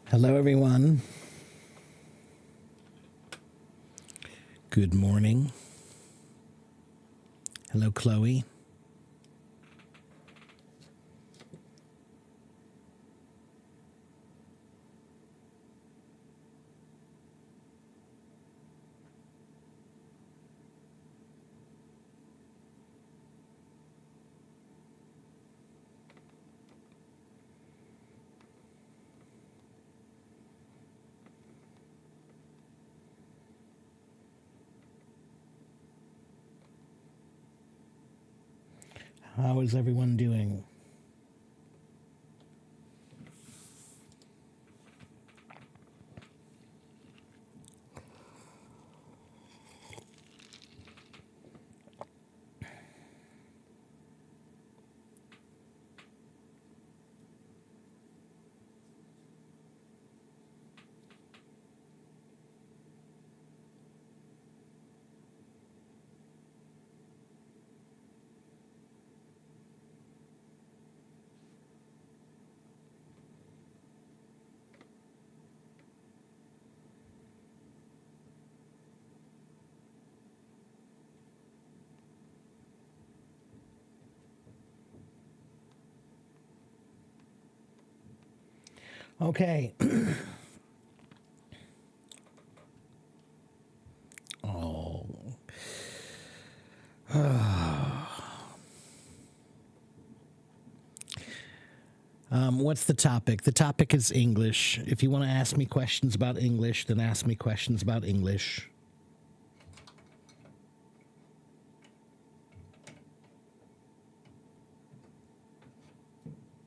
Hello, everyone. Good morning. Hello, Chloe. How is everyone doing? Okay. Oh. What's the topic? The topic is English. If you want to ask me questions about English, then ask me questions about English.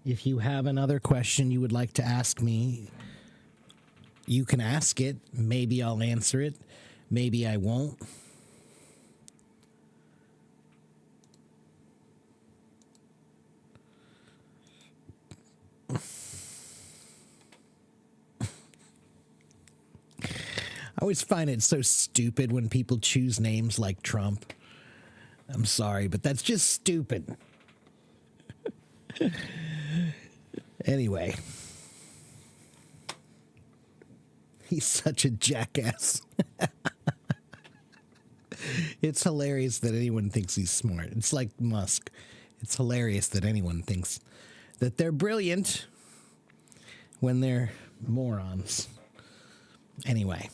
If you have another question you would like to ask me, you can ask it. Maybe I'll answer it. Maybe I won't. I always find it so stupid when people choose names like Trump. I'm sorry, but that's just stupid. Anyway, he's such a jackass. It's hilarious that anyone thinks he's smart. It's like Musk. It's hilarious that anyone thinks that they're brilliant when they're morons. Anyway.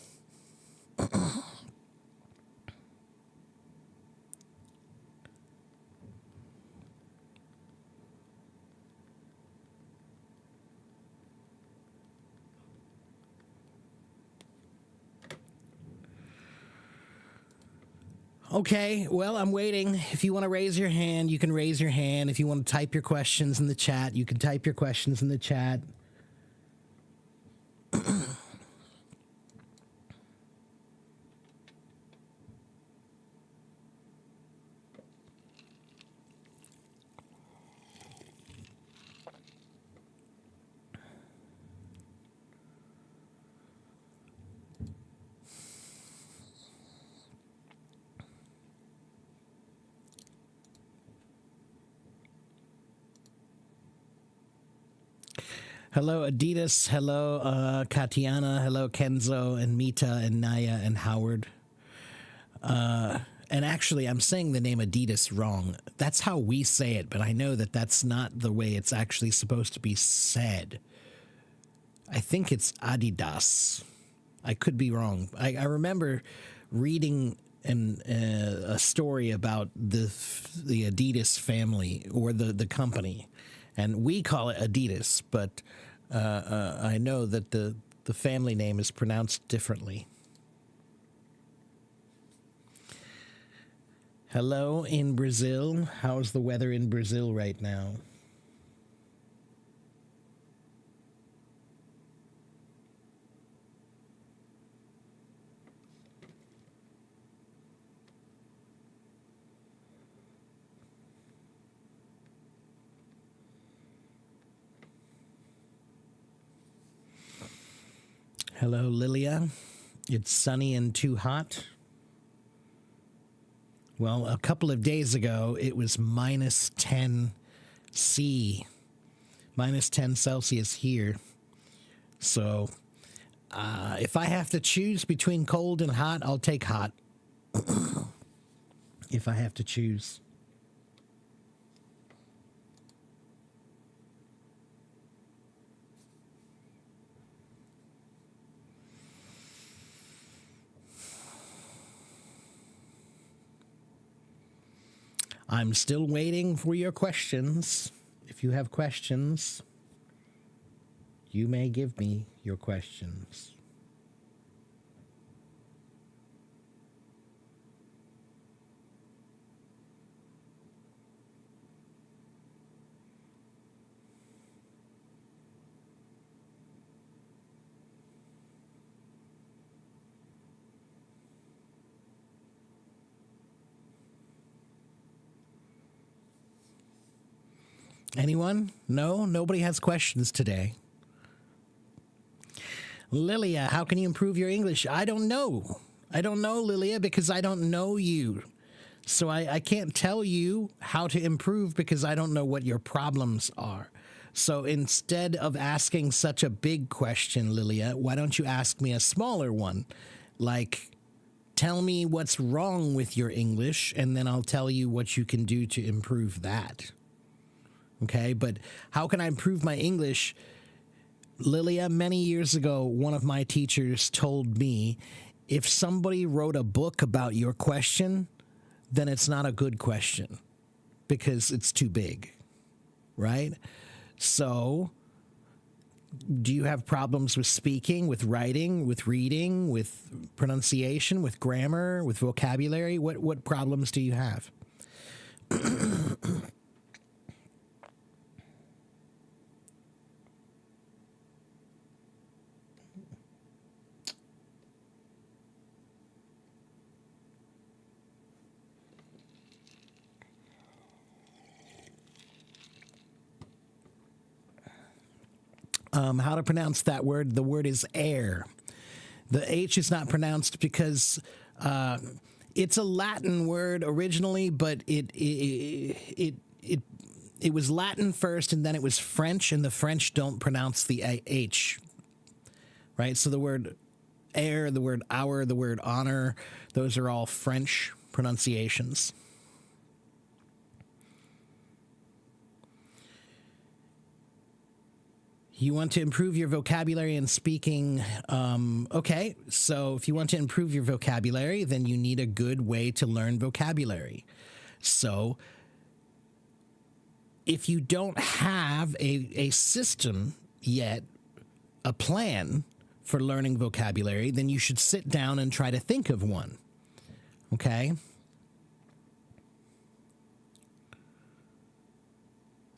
Okay, well, I'm waiting. If you want to raise your hand, you can raise your hand. If you want to type your questions in the chat, you can type your questions in the chat. Hello, Adidas. Hello, Katiana. Hello, Kenzo and Mita and Naya and Howard. And actually, I'm saying the name Adidas wrong. That's how we say it, but I know that that's not the way it's actually supposed to be said. I think it's Adidas. I could be wrong. I remember reading a story about the Adidas family or the company, and we call it Adidas, but I know that the family name is pronounced differently. Hello in Brazil. How's the weather in Brazil right now? Hello, Lilia. It's sunny and too hot. Well, a couple of days ago, it was minus 10 C, minus 10 Celsius here. So if I have to choose between cold and hot, I'll take hot. If I have to choose. I'm still waiting for your questions. If you have questions, you may give me your questions. Anyone? No? Nobody has questions today. Lilia, how can you improve your English? I don't know. I don't know, Lilia, because I don't know you. So I can't tell you how to improve because I don't know what your problems are. So instead of asking such a big question, Lilia, why don't you ask me a smaller one? Like, tell me what's wrong with your English, and then I'll tell you what you can do to improve that. Okay, but how can I improve my English? Lilia, many years ago, one of my teachers told me, if somebody wrote a book about your question, then it's not a good question because it's too big, right? So, do you have problems with speaking, with writing, with reading, with pronunciation, with grammar, with vocabulary? What problems do you have? How to pronounce that word? The word is air. The H is not pronounced because it's a Latin word originally, but it was Latin first, and then it was French, and the French don't pronounce the H, right? So the word air, the word hour, the word honor, those are all French pronunciations. You want to improve your vocabulary and speaking. Okay, so if you want to improve your vocabulary, then you need a good way to learn vocabulary. So if you don't have a system yet, a plan for learning vocabulary, then you should sit down and try to think of one. Okay?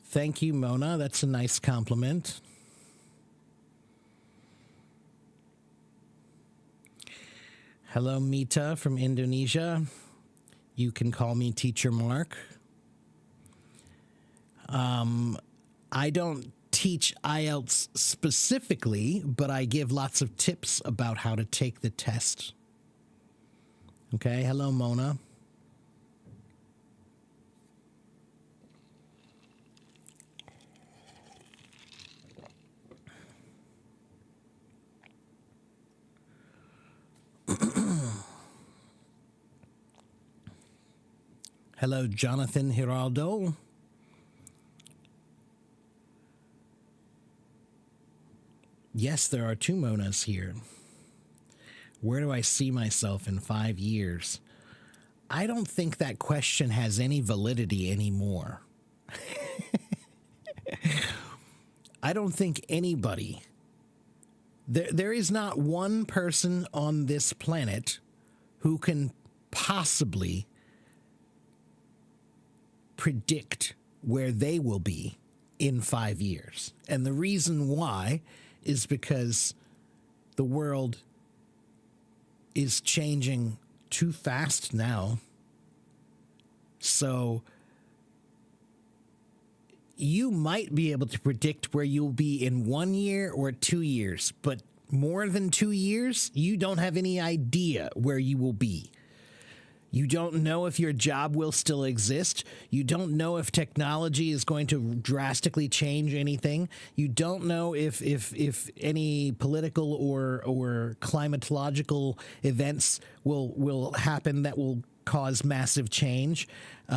Thank you, Mona. That's a nice compliment. Hello, Mita from Indonesia. You can call me Teacher Mark. I don't teach IELTS specifically, but I give lots of tips about how to take the test. Okay, hello, Mona. Hello, Jonathan Giraldo. Yes, there are two Monas here. Where do I see myself in 5 years? I don't think that question has any validity anymore. I don't think anybody, there is not one person on this planet who can possibly predict where they will be in 5 years. And the reason why is because the world is changing too fast now. So you might be able to predict where you'll be in 1 year or 2 years, but more than 2 years, you don't have any idea where you will be. You don't know if your job will still exist. You don't know if technology is going to drastically change anything. You don't know if any political or climatological events will happen that will cause massive change.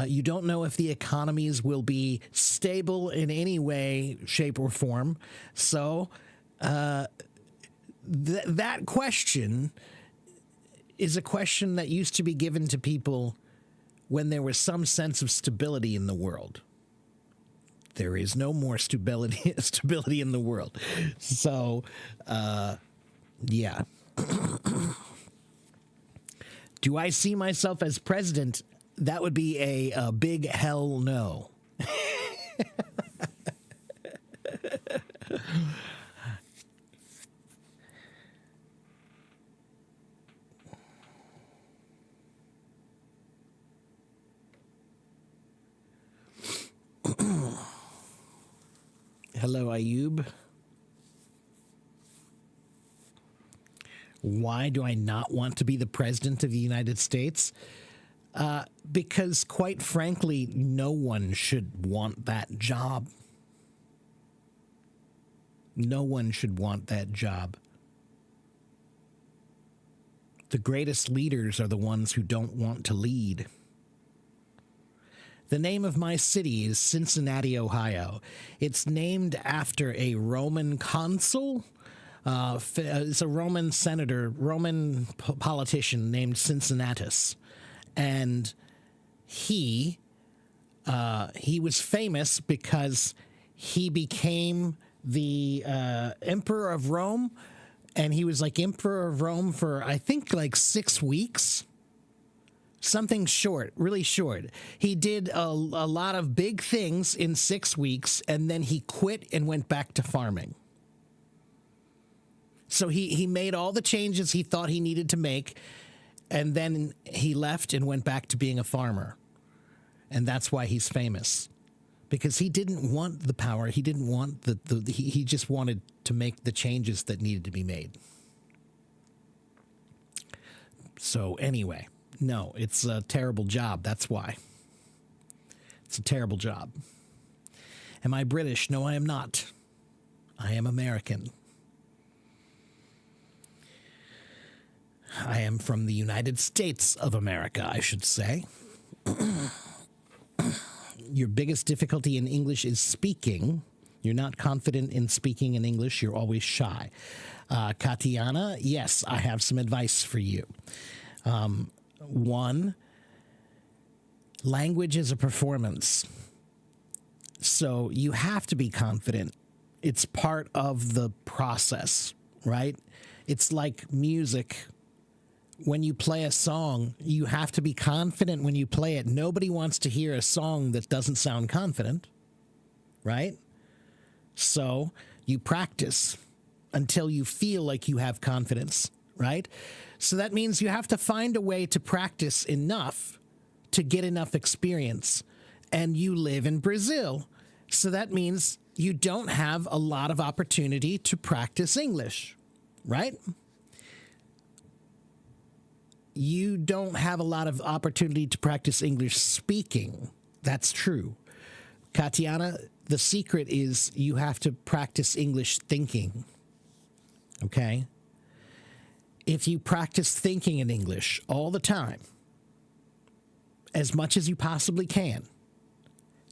You don't know if the economies will be stable in any way, shape, or form. So that question is a question that used to be given to people when there was some sense of stability in the world. There is no more stability in the world. So, yeah. Do I see myself as president? That would be a big hell no. Hello, Ayub. Why do I not want to be the president of the United States? Because, quite frankly, no one should want that job. No one should want that job. The greatest leaders are the ones who don't want to lead. The name of my city is Cincinnati, Ohio. It's named after a Roman consul. It's a Roman senator, Roman politician named Cincinnatus. And he was famous because he became the emperor of Rome. And he was like emperor of Rome for, I think, like 6 weeks. Something short, really short. He did a lot of big things in 6 weeks, and then he quit and went back to farming. So he made all the changes he thought he needed to make, and then he left and went back to being a farmer. And that's why he's famous. Because he didn't want the power. He didn't want he just wanted to make the changes that needed to be made. So anyway. No, it's a terrible job. That's why. It's a terrible job. Am I British? No, I am not. I am American. I am from the United States of America, I should say. Your biggest difficulty in English is speaking. You're not confident in speaking in English. You're always shy. Katiana, yes, I have some advice for you. One, language is a performance. So you have to be confident. It's part of the process, right? It's like music. When you play a song, you have to be confident when you play it. Nobody wants to hear a song that doesn't sound confident, right? So you practice until you feel like you have confidence, right? So that means you have to find a way to practice enough to get enough experience. And you live in Brazil. So that means you don't have a lot of opportunity to practice English, right? You don't have a lot of opportunity to practice English speaking. That's true. Katiana, the secret is you have to practice English thinking. Okay? If you practice thinking in English all the time, as much as you possibly can,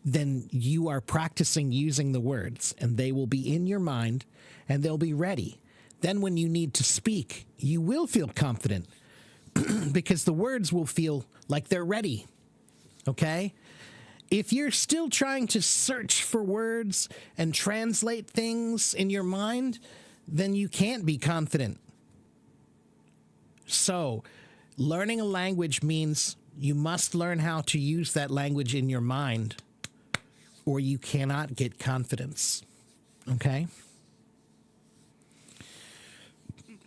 then you are practicing using the words, and they will be in your mind, and they'll be ready. Then when you need to speak, you will feel confident because the words will feel like they're ready. Okay? If you're still trying to search for words and translate things in your mind, then you can't be confident. So, learning a language means you must learn how to use that language in your mind, or you cannot get confidence. Okay?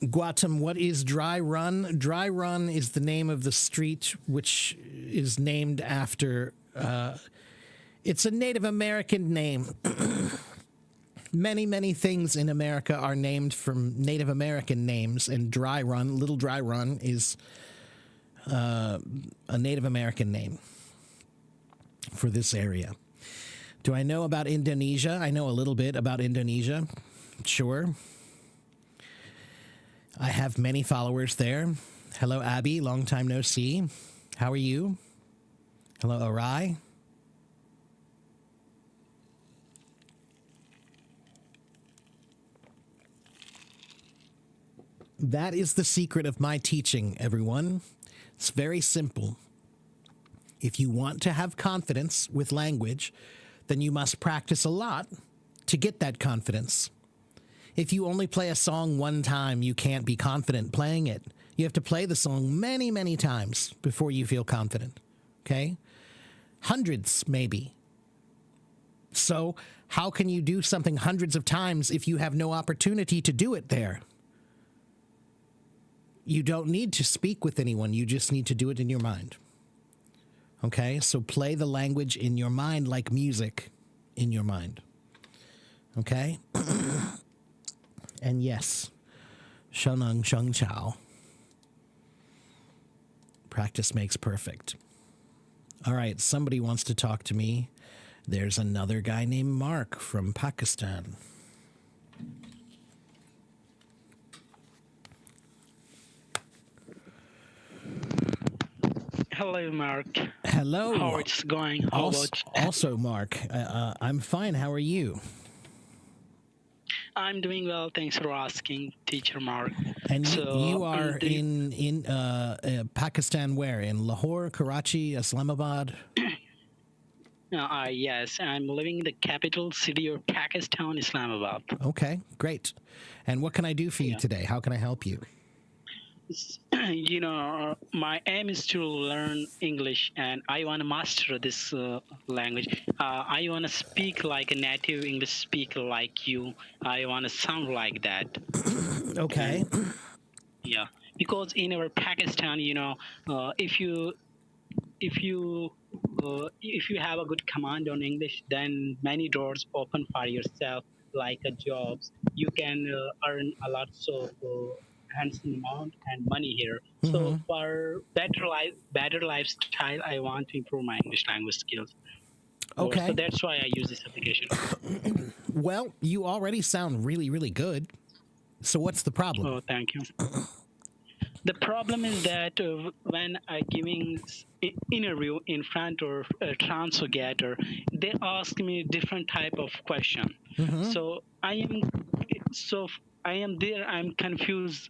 Guatem, what is Dry Run? Dry Run is the name of the street, which is named after... it's a Native American name. Many, many things in America are named from Native American names, and Dry Run, Little Dry Run, is a Native American name for this area. Do I know about Indonesia? I know a little bit about Indonesia. Sure. I have many followers there. Hello, Abby. Long time no see. How are you? Hello, Arai. That is the secret of my teaching, everyone. It's very simple. If you want to have confidence with language, then you must practice a lot to get that confidence. If you only play a song one time, you can't be confident playing it. You have to play the song many, many times before you feel confident. Okay? Hundreds, maybe. So, how can you do something hundreds of times if you have no opportunity to do it there? You don't need to speak with anyone. You just need to do it in your mind. Okay? So play the language in your mind like music in your mind. Okay? And yes, Shoneng Sheng Chao. Practice makes perfect. All right, somebody wants to talk to me. There's another guy named Mark from Pakistan. Hello, Mark. Hello. How it's going? How about Also, Mark, I'm fine. How are you? I'm doing well. Thanks for asking, Teacher Mark. And So, you are in Pakistan, where? In Lahore, Karachi, Islamabad? yes, I'm living in the capital city of Pakistan, Islamabad. Okay, great. And what can I do for you Yeah. today? How can I help you? My aim is to learn English, and I want to master this language. I want to speak like a native English speaker like you. I want to sound like that. Okay. Yeah, because in our Pakistan, if you have a good command on English, then many doors open for yourself, like jobs. You can earn a lot of handsome amount and money here. So for better lifestyle, I want to improve my English language skills. So Okay. that's why I use this application. Well, you already sound really, really good. So what's the problem? Oh, thank you. The problem is that when I giving interview in front of a translator, they ask me different type of question. So so I am there. I'm confused.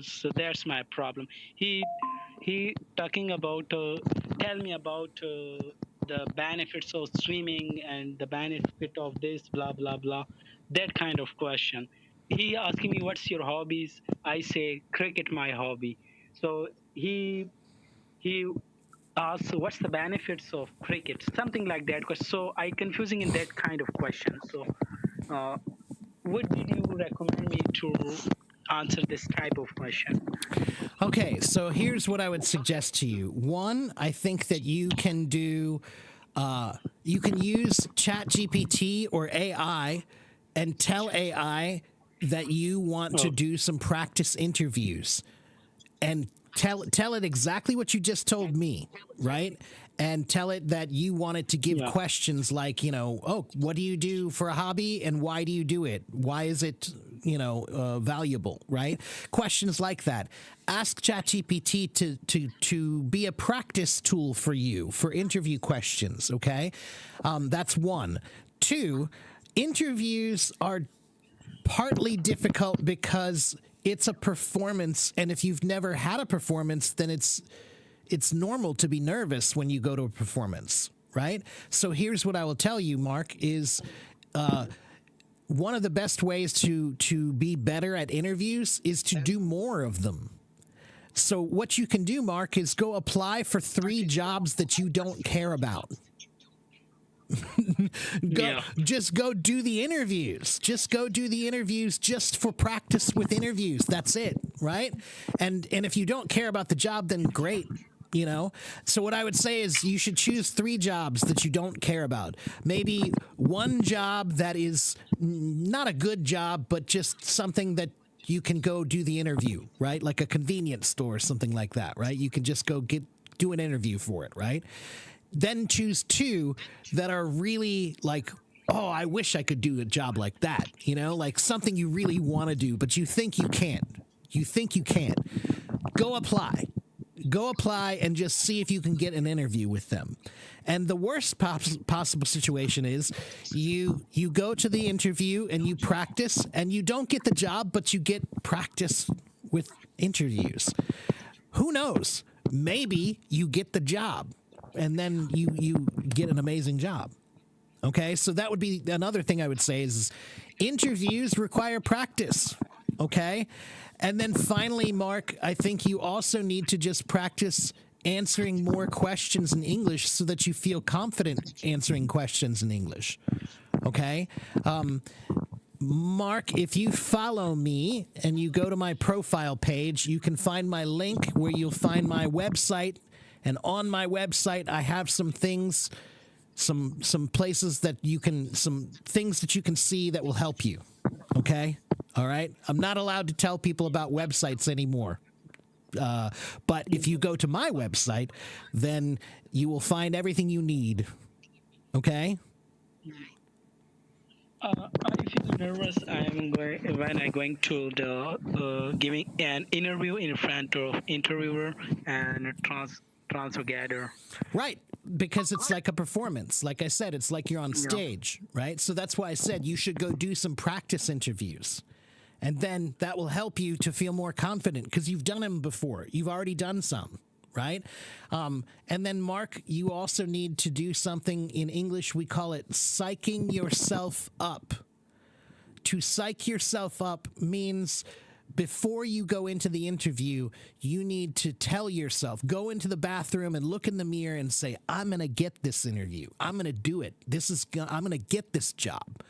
So that's my problem. He talking about tell me about the benefits of swimming and the benefit of this blah blah blah, that kind of question. He asking me what's your hobbies. I say cricket my hobby. So he asks what's the benefits of cricket, something like that. So I confusing in that kind of question. So uh, what did you recommend me to answer this type of question? Okay, so here's what I would suggest to you. One, I think that you can do, you can use ChatGPT or AI and tell AI that you want to do some practice interviews and tell it exactly what you just told me, right? And tell it that you want it to give Yeah. questions like, oh, what do you do for a hobby and why do you do it? Why is it, valuable, right? Questions like that. Ask ChatGPT to be a practice tool for you for interview questions, okay? That's one. Two, interviews are partly difficult because it's a performance, and if you've never had a performance, then it's normal to be nervous when you go to a performance, right? So here's what I will tell you, Mark, is one of the best ways to be better at interviews is to do more of them. So what you can do, Mark, is go apply for 3 jobs that you don't care about. Just go do the interviews. Just go do the interviews just for practice with interviews. That's it, right? And if you don't care about the job, then great. So what I would say is you should choose 3 jobs that you don't care about. Maybe one job that is not a good job, but just something that you can go do the interview, right? Like a convenience store or something like that, right? You can just go do an interview for it, right? Then choose two that are really like, oh, I wish I could do a job like that, you know, like something you really want to do, but you think you can't. You think you can't. Go apply. Go apply and just see if you can get an interview with them. And the worst possible situation is you go to the interview and you practice and you don't get the job, but you get practice with interviews. Who knows? Maybe you get the job and then you get an amazing job. Okay, so that would be another thing I would say is interviews require practice. Okay, and then finally, Mark, I think you also need to just practice answering more questions in English so that you feel confident answering questions in English. Okay, Mark, if you follow me and you go to my profile page, you can find my link where you'll find my website. And on my website, I have some things, some places that you can, some things that you can see that will help you. Okay? All right? I'm not allowed to tell people about websites anymore. But if you go to my website, then you will find everything you need. Okay? I feel nervous. When I'm going to the giving an interview in front of interviewer and transcriber. Right, because it's like a performance. Like I said, it's like you're on stage, right? So that's why I said you should go do some practice interviews. And then that will help you to feel more confident because you've done them before. You've already done some, right? And then, Mark, you also need to do something in English. We call it psyching yourself up. To psych yourself up means before you go into the interview, you need to tell yourself, go into the bathroom and look in the mirror and say, I'm going to get this interview. I'm going to do it. I'm going to get this job.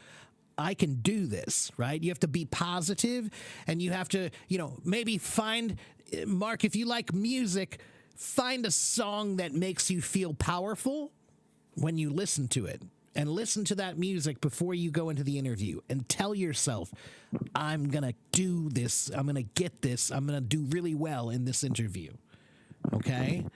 I can do this, right? You have to be positive and you have to, maybe find, Mark, if you like music, find a song that makes you feel powerful when you listen to it. And listen to that music before you go into the interview and tell yourself, I'm going to do this. I'm going to get this. I'm going to do really well in this interview. Okay?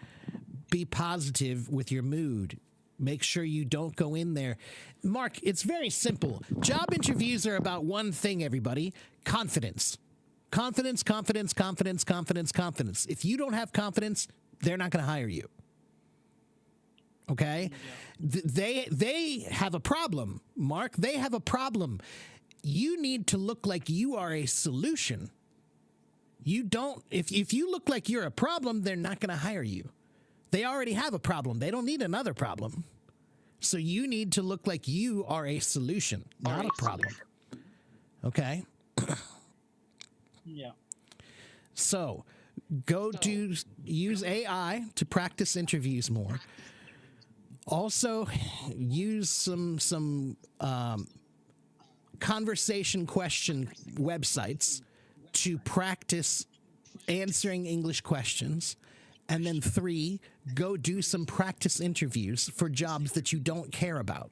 Be positive with your mood. Make sure you don't go in there. Mark, it's very simple. Job interviews are about one thing, everybody: confidence. Confidence, confidence, confidence, confidence, confidence. If you don't have confidence, they're not going to hire you. Okay? They have a problem, Mark. They have a problem. You need to look like you are a solution. You don't, if you look like you're a problem, they're not going to hire you. They already have a problem. They don't need another problem. So you need to look like you are a solution, not a problem. Okay? Yeah. So use AI to practice interviews more. Also, use some conversation question websites to practice answering English questions. And then 3, go do some practice interviews for jobs that you don't care about.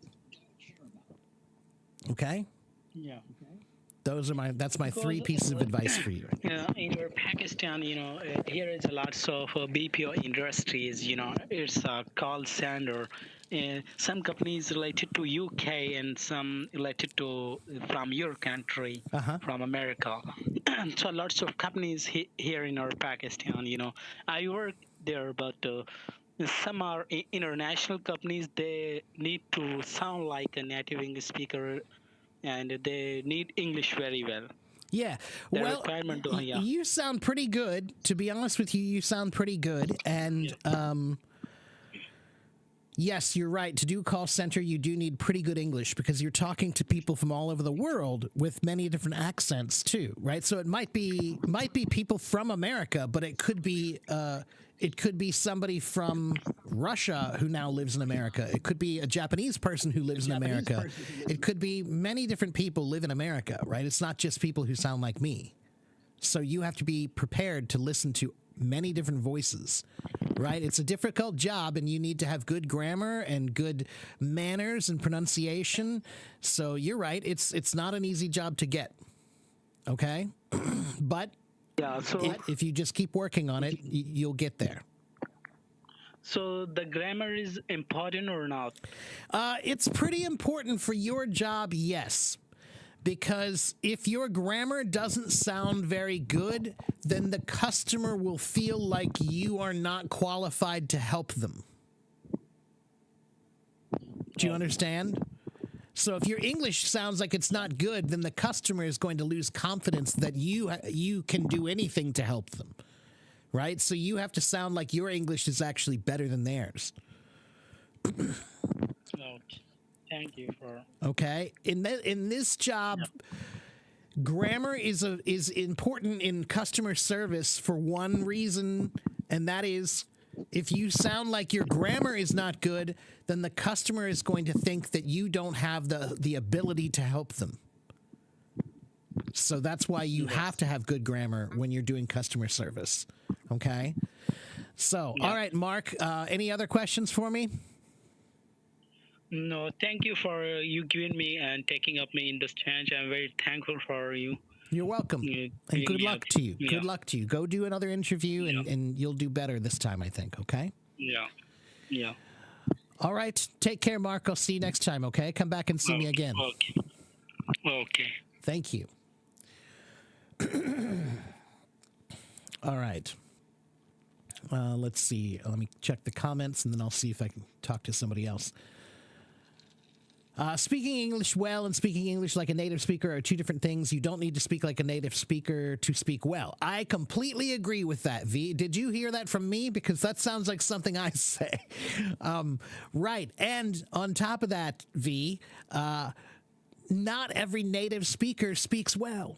Okay? Yeah. That's my 3 pieces of advice for you. In Pakistan, here is a lots of BPO industries. It's a call center. Some companies related to UK and some related to from your country, from America. So lots of companies here in our Pakistan. I work there, but some are international companies. They need to sound like a native English speaker. And they need English very well. Yeah. Well, you sound pretty good. To be honest with you, you sound pretty good. And yes, you're right. To do a call center, you do need pretty good English because you're talking to people from all over the world with many different accents too, right? So it might be people from America, but it could be somebody from Russia who now lives in America. It could be a Japanese person who lives in America. It could be many different people live in America, right? It's not just people who sound like me. So you have to be prepared to listen to many different voices, right? It's a difficult job and you need to have good grammar and good manners and pronunciation. So you're right. It's not an easy job to get. Okay? But Yeah. if you just keep working on it, you'll get there. So the grammar is important or not? It's pretty important for your job, yes. Because if your grammar doesn't sound very good, then the customer will feel like you are not qualified to help them. Do you understand? So if your English sounds like it's not good, then the customer is going to lose confidence that you can do anything to help them. Right? So you have to sound like your English is actually better than theirs. Okay. Thank you for. Okay? In this job, grammar is important in customer service for one reason, and that is if you sound like your grammar is not good, then the customer is going to think that you don't have the ability to help them. So that's why you have to have good grammar when you're doing customer service. Okay? So, all right, Mark, any other questions for me? No, thank you for you giving me and taking up me in this challenge. I'm very thankful for you. You're welcome. And good luck to you. Good luck to you. Go do another interview and you'll do better this time, I think, okay? Yeah. Yeah. All right. Take care, Mark. I'll see you next time, okay? Come back and see me again. Okay. Okay. Thank you. All right. Let's see. Let me check the comments, and then I'll see if I can talk to somebody else. Speaking English well and speaking English like a native speaker are two different things. You don't need to speak like a native speaker to speak well. I completely agree with that, V. Did you hear that from me? Because that sounds like something I say. Right. And on top of that, V, not every native speaker speaks well.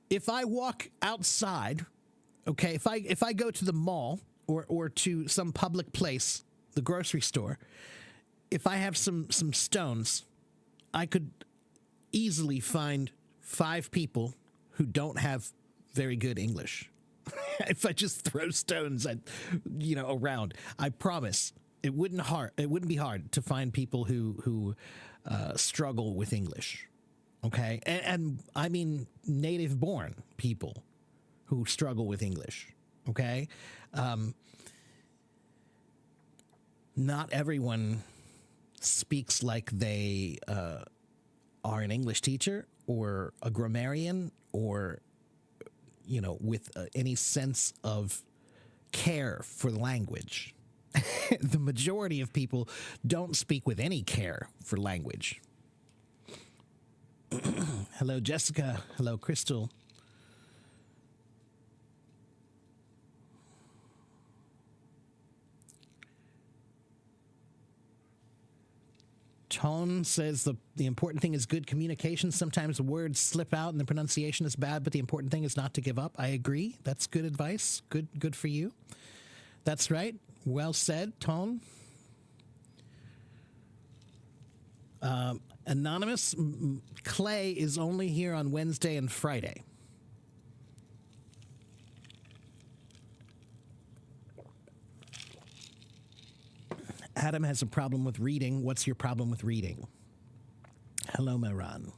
If I walk outside, okay, if I go to the mall or to some public place, the grocery store, if I have some stones, I could easily find 5 people who don't have very good English. If I just throw stones around, I promise it wouldn't be hard to find people who struggle with English. Okay, and I mean native-born people who struggle with English. Okay, not everyone speaks like they are an English teacher or a grammarian or, with any sense of care for the language. The majority of people don't speak with any care for language. Hello, Jessica. Hello, Crystal. Tone says the important thing is good communication. Sometimes the words slip out and the pronunciation is bad, but the important thing is not to give up. I agree. That's good advice. Good for you. That's right. Well said, Tone. Anonymous, Clay is only here on Wednesday and Friday. Adam has a problem with reading. What's your problem with reading? Hello, Mehran.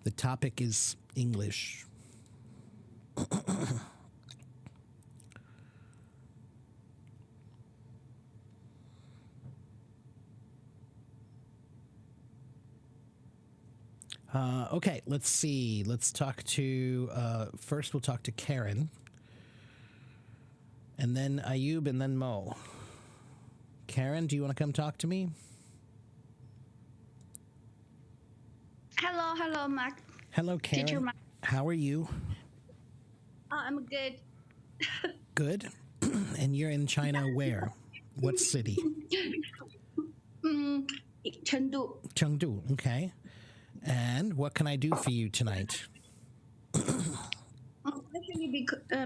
The topic is English. Okay, let's see. Let's talk to, first we'll talk to Karen. And then Ayub and then Mo. Karen, do you want to come talk to me? Hello, Mark. Hello, Karen. Teacher Mark. How are you? I'm good. Good. And you're in China where? What city? Chengdu. Chengdu, okay. And what can I do for you tonight? Actually,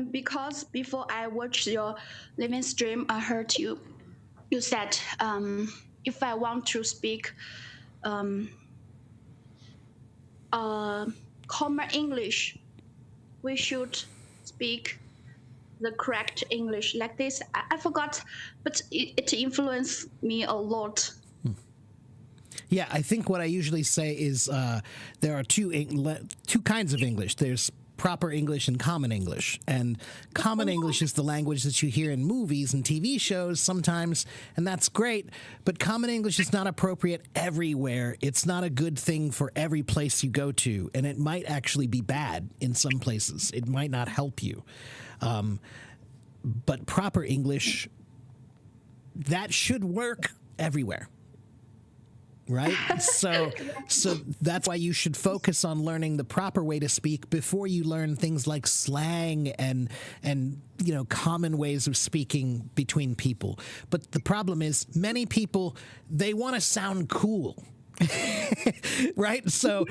because before I watched your living stream, I heard you said if I want to speak common English, we should speak the correct English like this. I forgot, but it influenced me a lot. Yeah, I think what I usually say is there are two kinds of English. There's proper English and common English. And common English is the language that you hear in movies and TV shows sometimes, and that's great. But common English is not appropriate everywhere. It's not a good thing for every place you go to, and it might actually be bad in some places. It might not help you. But proper English, that should work everywhere. Right? So that's why you should focus on learning the proper way to speak before you learn things like slang and common ways of speaking between people. But the problem is many people, they want to sound cool. Right? So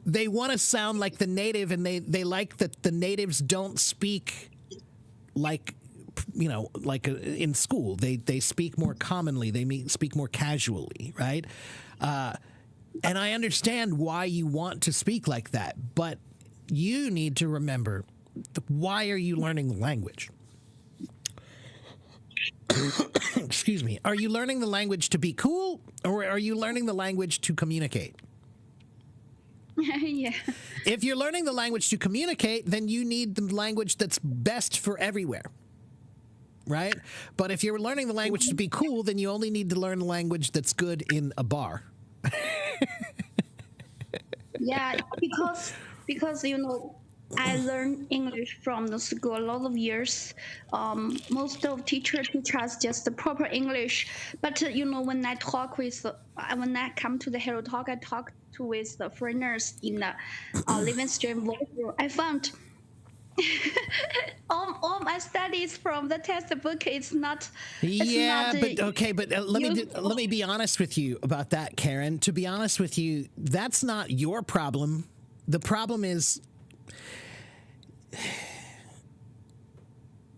they want to sound like the native, and they like that the natives don't speak like in school. They speak more commonly. They speak more casually, right? And I understand why you want to speak like that, but you need to remember, why are you learning the language? Excuse me. Are you learning the language to be cool, or are you learning the language to communicate? Yeah. If you're learning the language to communicate, then you need the language that's best for everywhere. Right? But if you're learning the language to be cool, then you only need to learn the language that's good in a bar. Yeah, because I learned English from the school a lot of years. Most of teachers teach us just the proper English. But when I when I come to the Hero Talk, I talk with the foreigners in the Living Stream voice room. I found all my studies from the textbook. It's not. But let me be honest with you about that, Karen. To be honest with you, that's not your problem. The problem is,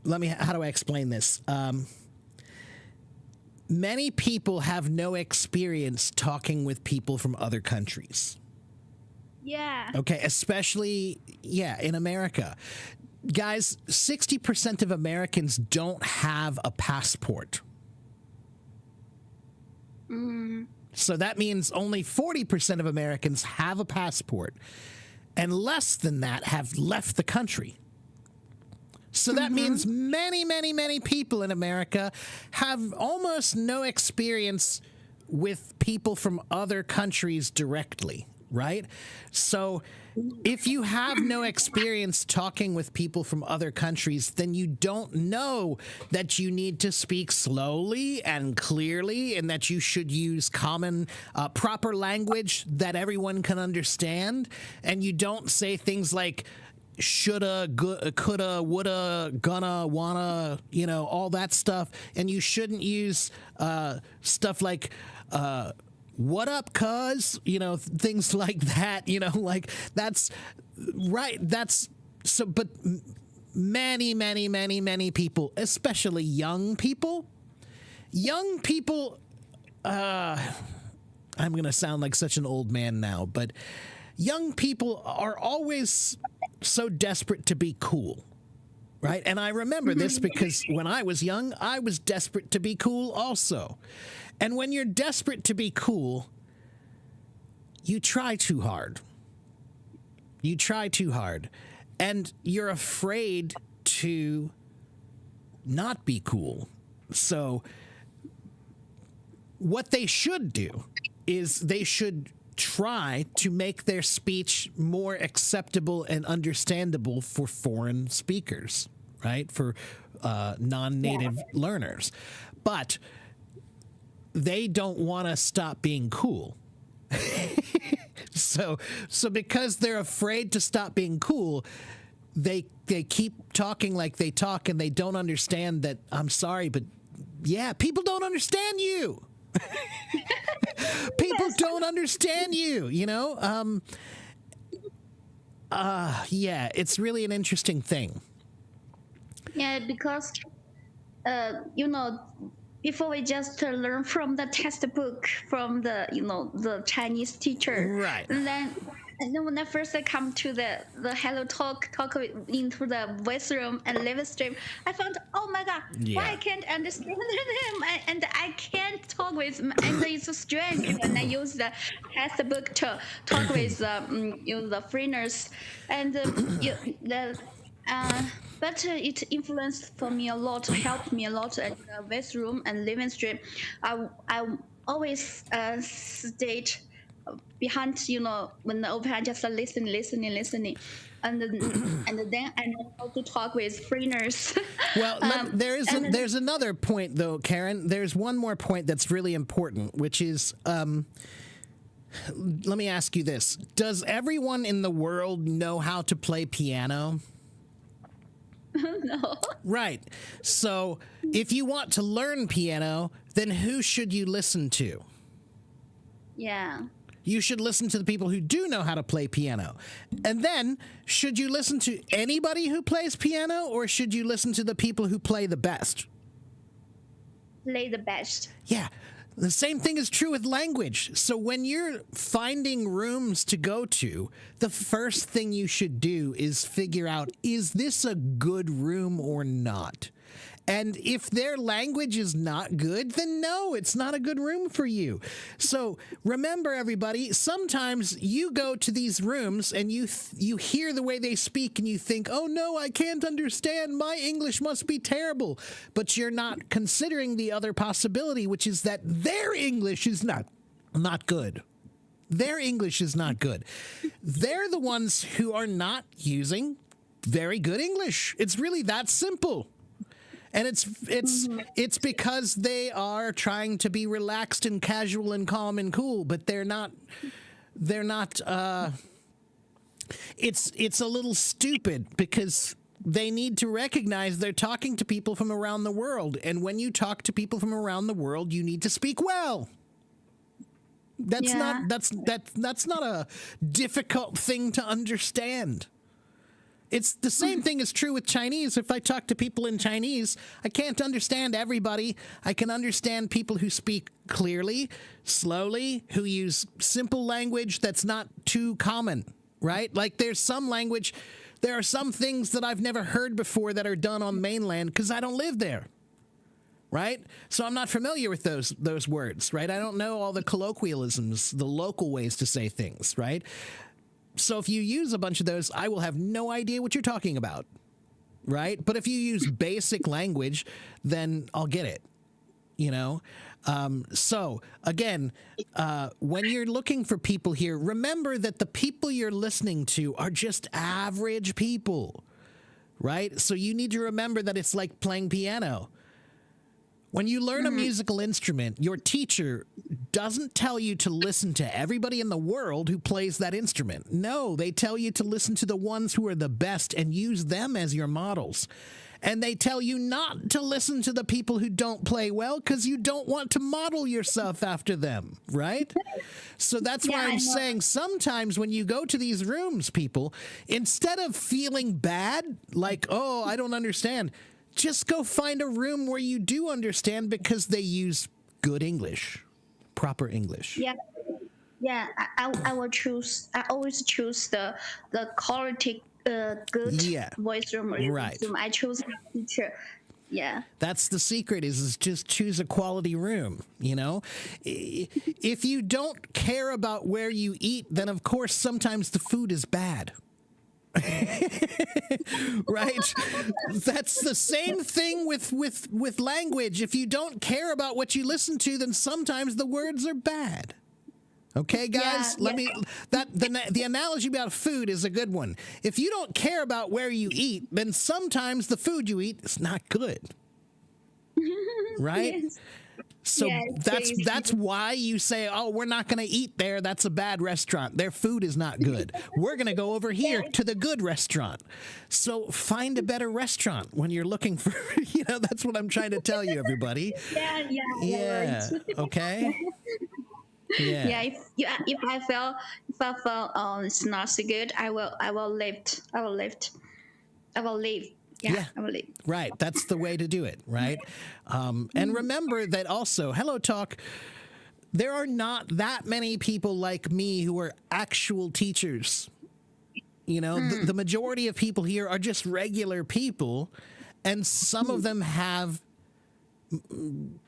how do I explain this? Many people have no experience talking with people from other countries. Yeah. Okay, especially, in America. Guys, 60% of Americans don't have a passport. So that means only 40% of Americans have a passport, and less than that have left the country. So that means many, many, many people in America have almost no experience with people from other countries directly, right? So if you have no experience talking with people from other countries, then you don't know that you need to speak slowly and clearly, and that you should use common, proper language that everyone can understand. And you don't say things like shoulda, coulda, woulda, gonna, wanna, all that stuff. And you shouldn't use stuff like what up, cuz, things like that, like that's right. That's so, but many, many, many, many people, especially young people, I'm going to sound like such an old man now, but young people are always so desperate to be cool. Right. And I remember this because when I was young, I was desperate to be cool also. And when you're desperate to be cool, you try too hard. You try too hard. And you're afraid to not be cool. So what they should do is they should try to make their speech more acceptable and understandable for foreign speakers, right? For non-native learners. But they don't want to stop being cool. So because they're afraid to stop being cool, they keep talking like they talk, and they don't understand that, I'm sorry, but people don't understand you. People don't understand you, it's really an interesting thing. Yeah, because before we just learn from the textbook, from the the Chinese teacher, right? And then And then when I first come to the Hello Talk into the voice room and live stream, I found, oh my god, why I can't understand them, and I can't talk with them, and it's strange when I use the textbook to talk with the foreigners, and but it influenced for me a lot, helped me a lot at the voice room and living stream. I always stayed behind, when the open, I just listening, and then I know how to talk with foreigners. Well, there's another point though, Karen. There's one more point that's really important, which is, let me ask you this: does everyone in the world know how to play piano? No. Right. So if you want to learn piano, then who should you listen to? Yeah. You should listen to the people who do know how to play piano. And then, should you listen to anybody who plays piano, or should you listen to the people who play the best? Play the best. Yeah. The same thing is true with language. So when you're finding rooms to go to, the first thing you should do is figure out, is this a good room or not? And if their language is not good, then no, it's not a good room for you. So remember, everybody, sometimes you go to these rooms and you hear the way they speak and you think, oh no, I can't understand. My English must be terrible. But you're not considering the other possibility, which is that their English is not good. Their English is not good. They're the ones who are not using very good English. It's really that simple. And it's because they are trying to be relaxed and casual and calm and cool, but they're not. It's a little stupid because they need to recognize they're talking to people from around the world, and when you talk to people from around the world, you need to speak well. That's not a difficult thing to understand. It's the same thing is true with Chinese. If I talk to people in Chinese, I can't understand everybody. I can understand people who speak clearly, slowly, who use simple language that's not too common, right? Like there are some things that I've never heard before that are done on mainland because I don't live there, right? So I'm not familiar with those words, right? I don't know all the colloquialisms, the local ways to say things, right? So if you use a bunch of those, I will have no idea what you're talking about, right? But if you use basic language, then I'll get it, So again, when you're looking for people here, remember that the people you're listening to are just average people, right? So you need to remember that it's like playing piano. When you learn a musical instrument, your teacher doesn't tell you to listen to everybody in the world who plays that instrument. No, they tell you to listen to the ones who are the best and use them as your models. And they tell you not to listen to the people who don't play well because you don't want to model yourself after them, right? So that's why I'm saying sometimes when you go to these rooms, people, instead of feeling bad, like, oh, I don't understand, just go find a room where you do understand because they use good English, proper English. Yeah. I will choose. I always choose the quality good voice room. Right. I choose my teacher. Yeah. That's the secret is just choose a quality room, If you don't care about where you eat, then of course sometimes the food is bad. Right? That's the same thing with language. If you don't care about what you listen to, then sometimes the words are bad. Okay, guys, the analogy about food is a good one. If you don't care about where you eat, then sometimes the food you eat is not good. Right? Yes. So that's why you say, oh, we're not going to eat there. That's a bad restaurant. Their food is not good. We're going to go over here to the good restaurant. So find a better restaurant when you're looking for, that's what I'm trying to tell you, everybody. Yeah. Okay. Yeah. If I feel it's not so good, I will leave. I will leave. Yeah, I will leave. Right. That's the way to do it, right? And remember that also, Hello Talk, there are not that many people like me who are actual teachers. You know, the majority of people here are just regular people, and some of them have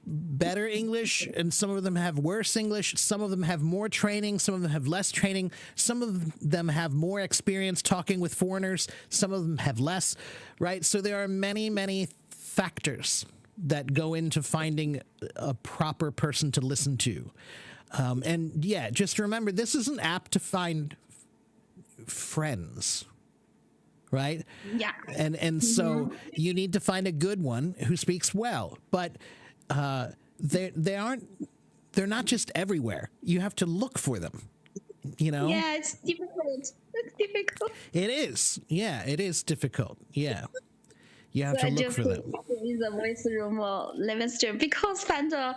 better English and some of them have worse English. Some of them have more training. Some of them have less training. Some of them have more experience talking with foreigners. Some of them have less, right? So there are many, many factors that go into finding a proper person to listen to. And yeah, just remember, this is an app to find friends, right? Yeah. And so you need to find a good one who speaks well, but they're not just everywhere. You have to look for them, you know? Yeah, it's difficult. It's difficult. It is. Yeah, it is difficult. Yeah. You have So to I look just for them. in the voice room living stream because find a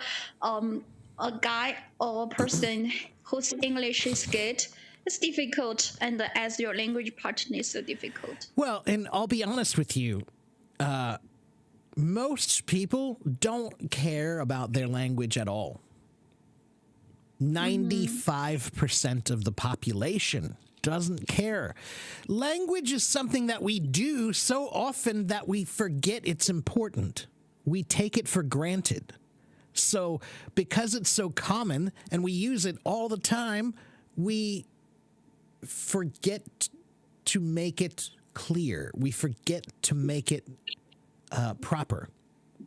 guy or a person whose English is good. It's difficult, and as your language partner is so difficult. Well, and I'll be honest with you, most people don't care about their language at all. 95% of the population doesn't care. Language is something that we do so often that we forget it's important. We take it for granted. So because it's so common and we use it all the time, we forget to make it clear. We forget to make it proper,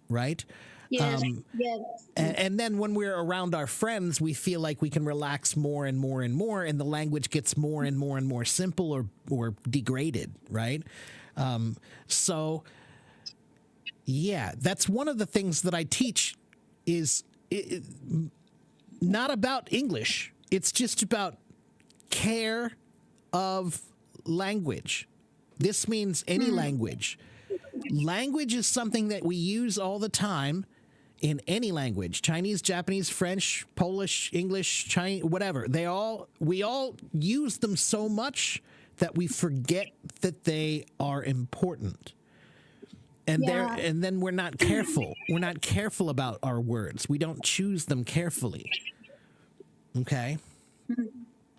right? Yes, yes. And then when we're around our friends, we feel like we can relax more and more and more, and the language gets more and more and more simple or degraded, right? So, yeah, that's one of the things that I teach is not about English. It's just about care of language. This means any language. Language is something that we use all the time in any language. Chinese, Japanese, French, Polish, English, Chinese, whatever. We all use them so much that we forget that they are important. And and then we're not careful. We're not careful about our words. We don't choose them carefully. Okay?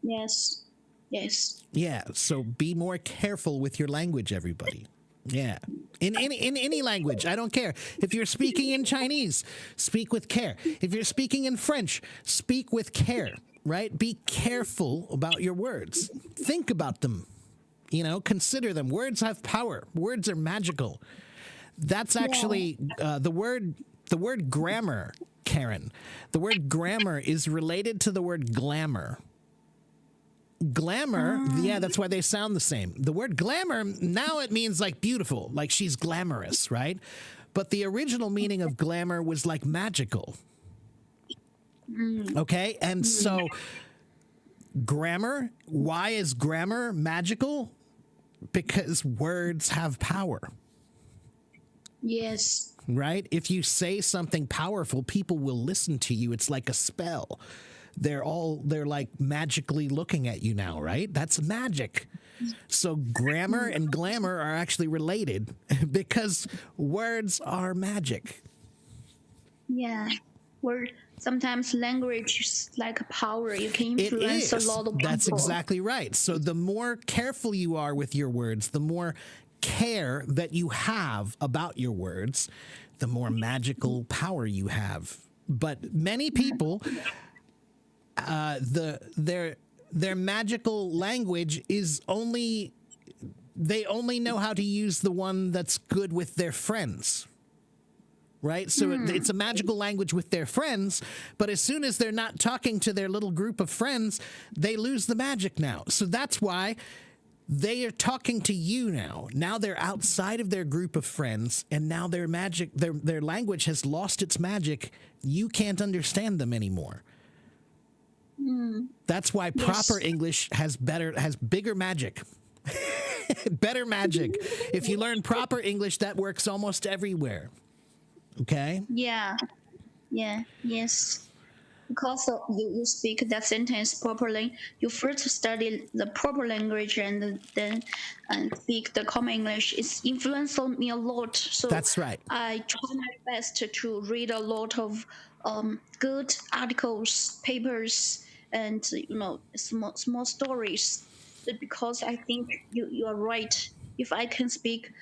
Yes. Yes. Yeah, so be more careful with your language, everybody. Yeah. In any language, I don't care. If you're speaking in Chinese, speak with care. If you're speaking in French, speak with care, right? Be careful about your words. Think about them. You know, consider them. Words have power. Words are magical. That's actually the word grammar, Karen. The word grammar is related to the word glamour. Glamour, yeah, that's why they sound the same. The word glamour, now it means like beautiful, like she's glamorous, right? But the original meaning of glamour was like magical. Okay? And so grammar, why is grammar magical? Because words have power. Yes. Right? If you say something powerful, people will listen to you. It's like a spell. They're like magically looking at you now, right? That's magic. So grammar and glamour are actually related because words are magic. Yeah. Sometimes language is like a power. You can influence a lot of people. That's exactly right. So the more careful you are with your words, the more care that you have about your words, the more magical power you have. But many people, their magical language is they only know how to use the one that's good with their friends. Right? So it's a magical language with their friends, but as soon as they're not talking to their little group of friends, they lose the magic now. So that's why they are talking to you now. Now they're outside of their group of friends, and now their language has lost its magic. You can't understand them anymore. That's why proper English has bigger magic. Better magic. If you learn proper English, that works almost everywhere. Okay? Yeah. Yeah. Yes. Because you speak that sentence properly, you first study the proper language and then speak the common English. It's influenced me a lot. So that's right. I try my best to read a lot of good articles, papers, and small stories. Because I think you are right. If I can speak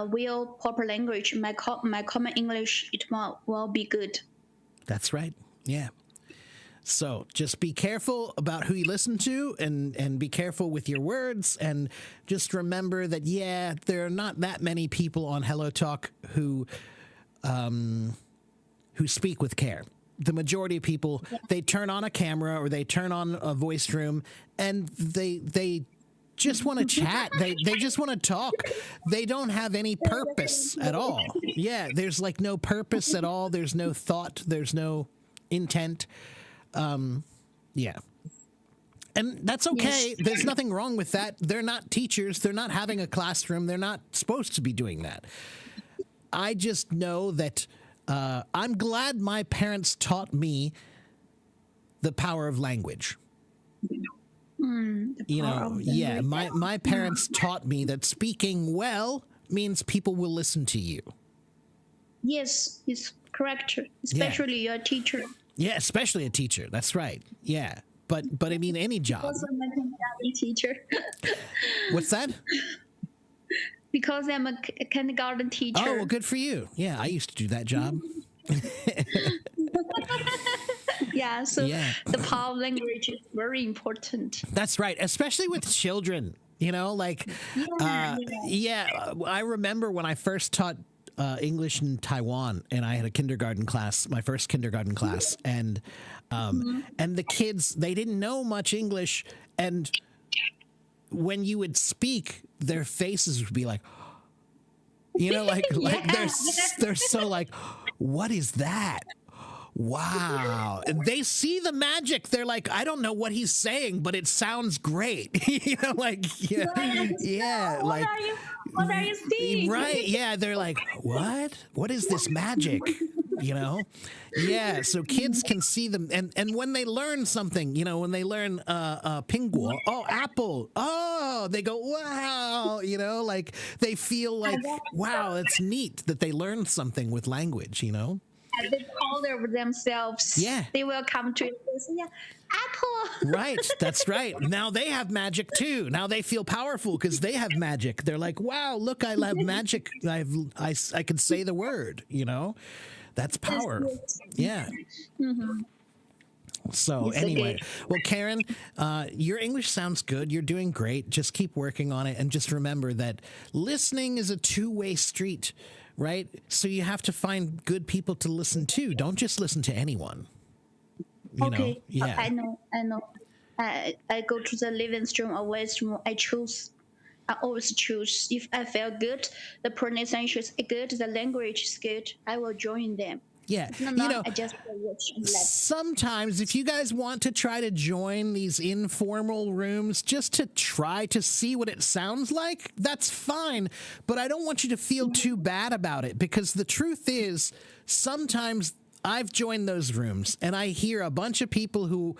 real proper language, my common English, it will be good. That's right. Yeah. So just be careful about who you listen to, and be careful with your words, and just remember that, yeah, there are not that many people on Hello Talk who speak with care. The majority of people, they turn on a camera or they turn on a voice room, and they just want to chat. They just want to talk. They don't have any purpose at all. Yeah, there's like no purpose at all. There's no thought. There's no intent. Yeah. And that's okay. Yes. There's nothing wrong with that. They're not teachers. They're not having a classroom. They're not supposed to be doing that. I just know that I'm glad my parents taught me the power of language. Yeah, my parents taught me that speaking well means people will listen to you. Yes, it's correct. Especially your teacher. Yeah, especially a teacher. That's right. Yeah. But I mean, any job. Also, I'm a kindergarten teacher. What's that? Because I'm a kindergarten teacher. Oh, well, good for you. Yeah, I used to do that job. Yeah, so the power of language is very important. That's right, especially with children. Like, I remember when I first taught English in Taiwan, and I had a kindergarten class, my first kindergarten class, and the kids, they didn't know much English, and when you would speak, their faces would be like, they're so like, what is that? Wow. And they see the magic. They're like, I don't know what he's saying, but it sounds great. Like, yeah. What are you seeing? Right. Yeah. They're like, what? What is this magic? Yeah. So kids can see them. And when they learn something, when they learn pinguo, oh, apple, oh, they go, wow, like they feel like, wow, it's neat that they learned something with language, And they call themselves. Yeah. They will come to you and say, yeah, apple. Right. That's right. Now they have magic too. Now they feel powerful because they have magic. They're like, wow, look, I have magic. I can say the word, That's power. Yeah. Mm-hmm. So It's anyway, okay. well, Karen, your English sounds good. You're doing great. Just keep working on it. And just remember that listening is a two-way street, right? So you have to find good people to listen to. Don't just listen to anyone. Okay. Yeah. I know. I go to the living room or west room. I always choose. If I feel good, the pronunciation is good, the language is good, I will join them. Yeah. No, I just watch and let. Sometimes if you guys want to try to join these informal rooms just to try to see what it sounds like, that's fine. But I don't want you to feel too bad about it, because the truth is sometimes I've joined those rooms and I hear a bunch of people who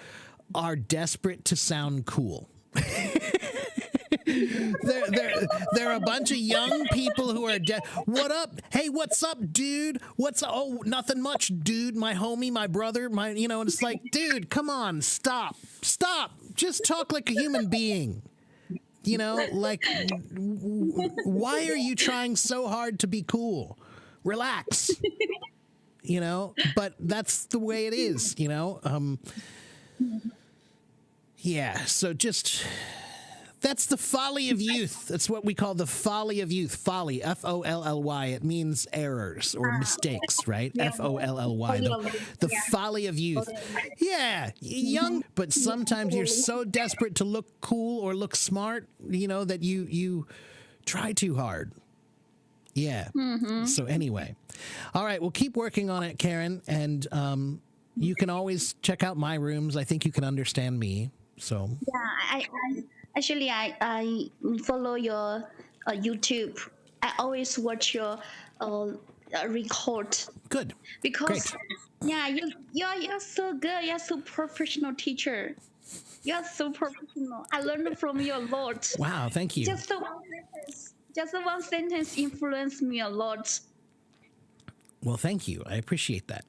are desperate to sound cool. They're a bunch of young people who are what up? Hey, what's up, dude? What's up? Oh, nothing much, dude. My homie, my brother, and it's like, dude, come on, stop. Just talk like a human being. Like, why are you trying so hard to be cool? Relax. But that's the way it is, yeah, so just, that's the folly of youth. That's what we call the folly of youth. Folly, F-O-L-L-Y. It means errors or mistakes, right? F-O-L-L-Y. The folly of youth. Yeah, young, but sometimes you're so desperate to look cool or look smart, that you try too hard. Yeah. Mm-hmm. So anyway, all right, we'll keep working on it, Karen, and you can always check out my rooms. I think you can understand me. So yeah, I follow your YouTube. I always watch your record. Good. Because great. Yeah, you're so good. You're so professional teacher. You're so professional. I learned from you a lot. Wow, thank you. Just the one sentence influenced me a lot. Well, thank you. I appreciate that.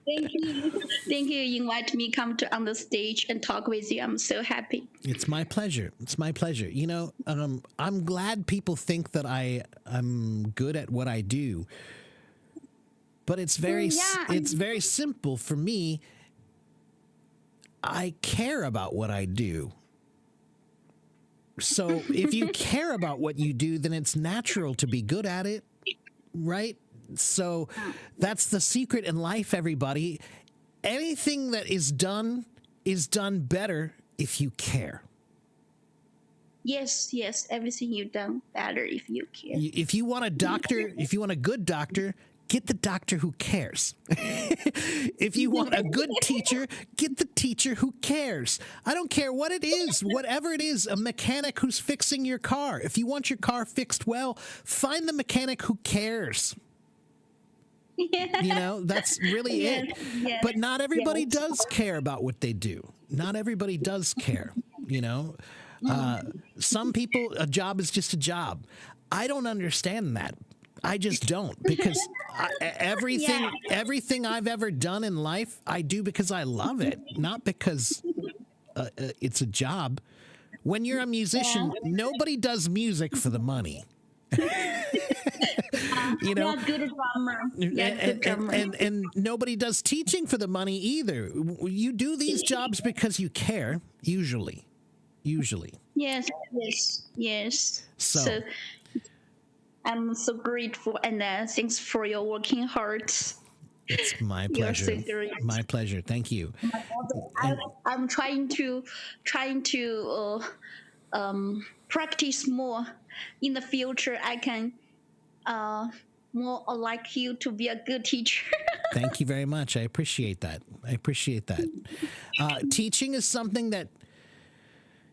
Thank you. Thank you. Invite me come to on the stage and talk with you. I'm so happy. It's my pleasure. It's my pleasure. You know, I'm glad people think that I'm good at what I do, but it's it's very simple for me. I care about what I do. So if you care about what you do, then it's natural to be good at it, right? So that's the secret in life, everybody. Anything that is done better if you care. Yes, yes. Everything you done better if you care. If you want a doctor, if you want a good doctor, get the doctor who cares. If you want a good teacher, get the teacher who cares. I don't care what it is, whatever it is, a mechanic who's fixing your car. If you want your car fixed well, find the mechanic who cares. Yeah. You know, that's really it. Yes, But not everybody yes. does care about what they do. Not everybody does care, you know. Some people, a job is just a job. I don't understand that. I just don't, because everything I've ever done in life, I do because I love it, not because it's a job. When you're a musician, nobody does music for the money. You know, Yeah, good drummer. Yeah, good drummer. and nobody does teaching for the money either. You do these jobs because you care, usually. Yes, yes, yes. So I'm so grateful, and thanks for your working hard. it's my You're pleasure. so great. My pleasure. Thank you. I'm trying to practice more. In the future, I can more like you to be a good teacher. Thank you very much. I appreciate that. Teaching is something that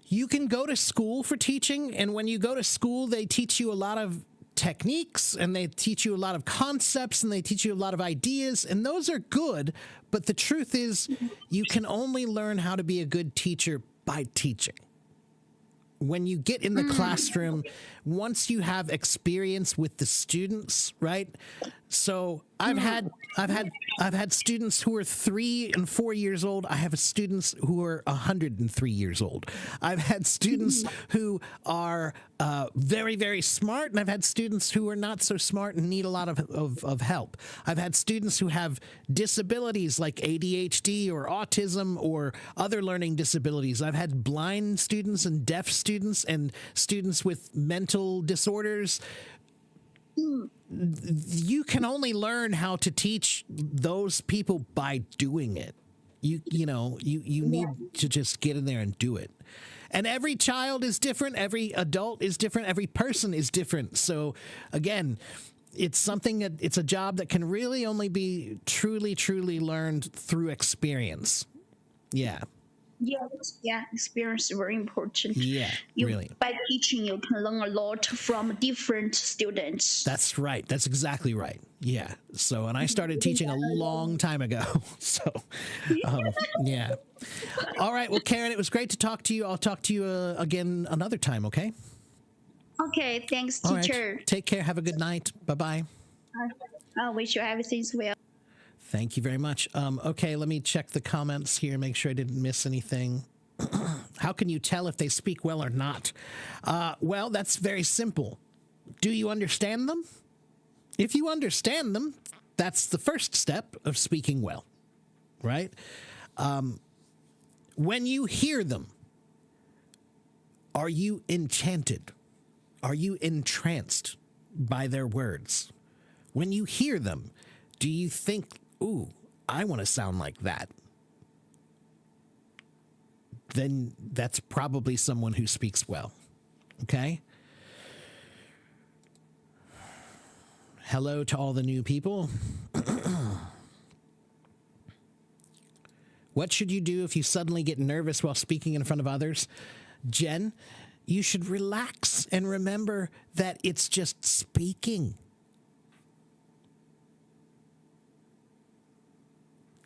you can go to school for teaching, and when you go to school, they teach you a lot of techniques, and they teach you a lot of concepts, and they teach you a lot of ideas, and those are good, but the truth is you can only learn how to be a good teacher by teaching. When you get in the classroom, once you have experience with the students, right? So I've had students who are 3 and 4 years old. I have students who are 103 years old. I've had students who are very, very smart, and I've had students who are not so smart and need a lot of help. I've had students who have disabilities like ADHD or autism or other learning disabilities. I've had blind students and deaf students and students with mental disorders. You can only learn how to teach those people by doing it. You need to just get in there and do it. And every child is different. Every adult is different. Every person is different. So again, it's a job that can really only be truly, truly learned through experience. Yeah. Yes, yeah, experience is very important. Yeah, really. By teaching, you can learn a lot from different students. That's right. That's exactly right. Yeah. So, and I started teaching a long time ago. So, yeah. All right. Well, Karen, it was great to talk to you. I'll talk to you again another time, okay? Okay, thanks, All teacher. right. Take care. Have a good night. Bye-bye. I wish you everything's well. Thank you very much. Okay, let me check the comments here, make sure I didn't miss anything. How can you tell if they speak well or not? Well, that's very simple. Do you understand them? If you understand them, that's the first step of speaking well, right? When you hear them, are you enchanted? Are you entranced by their words? When you hear them, do you think, ooh, I want to sound like that? Then that's probably someone who speaks well. Okay? Hello to all the new people. What should you do if you suddenly get nervous while speaking in front of others? Jen, you should relax and remember that it's just speaking.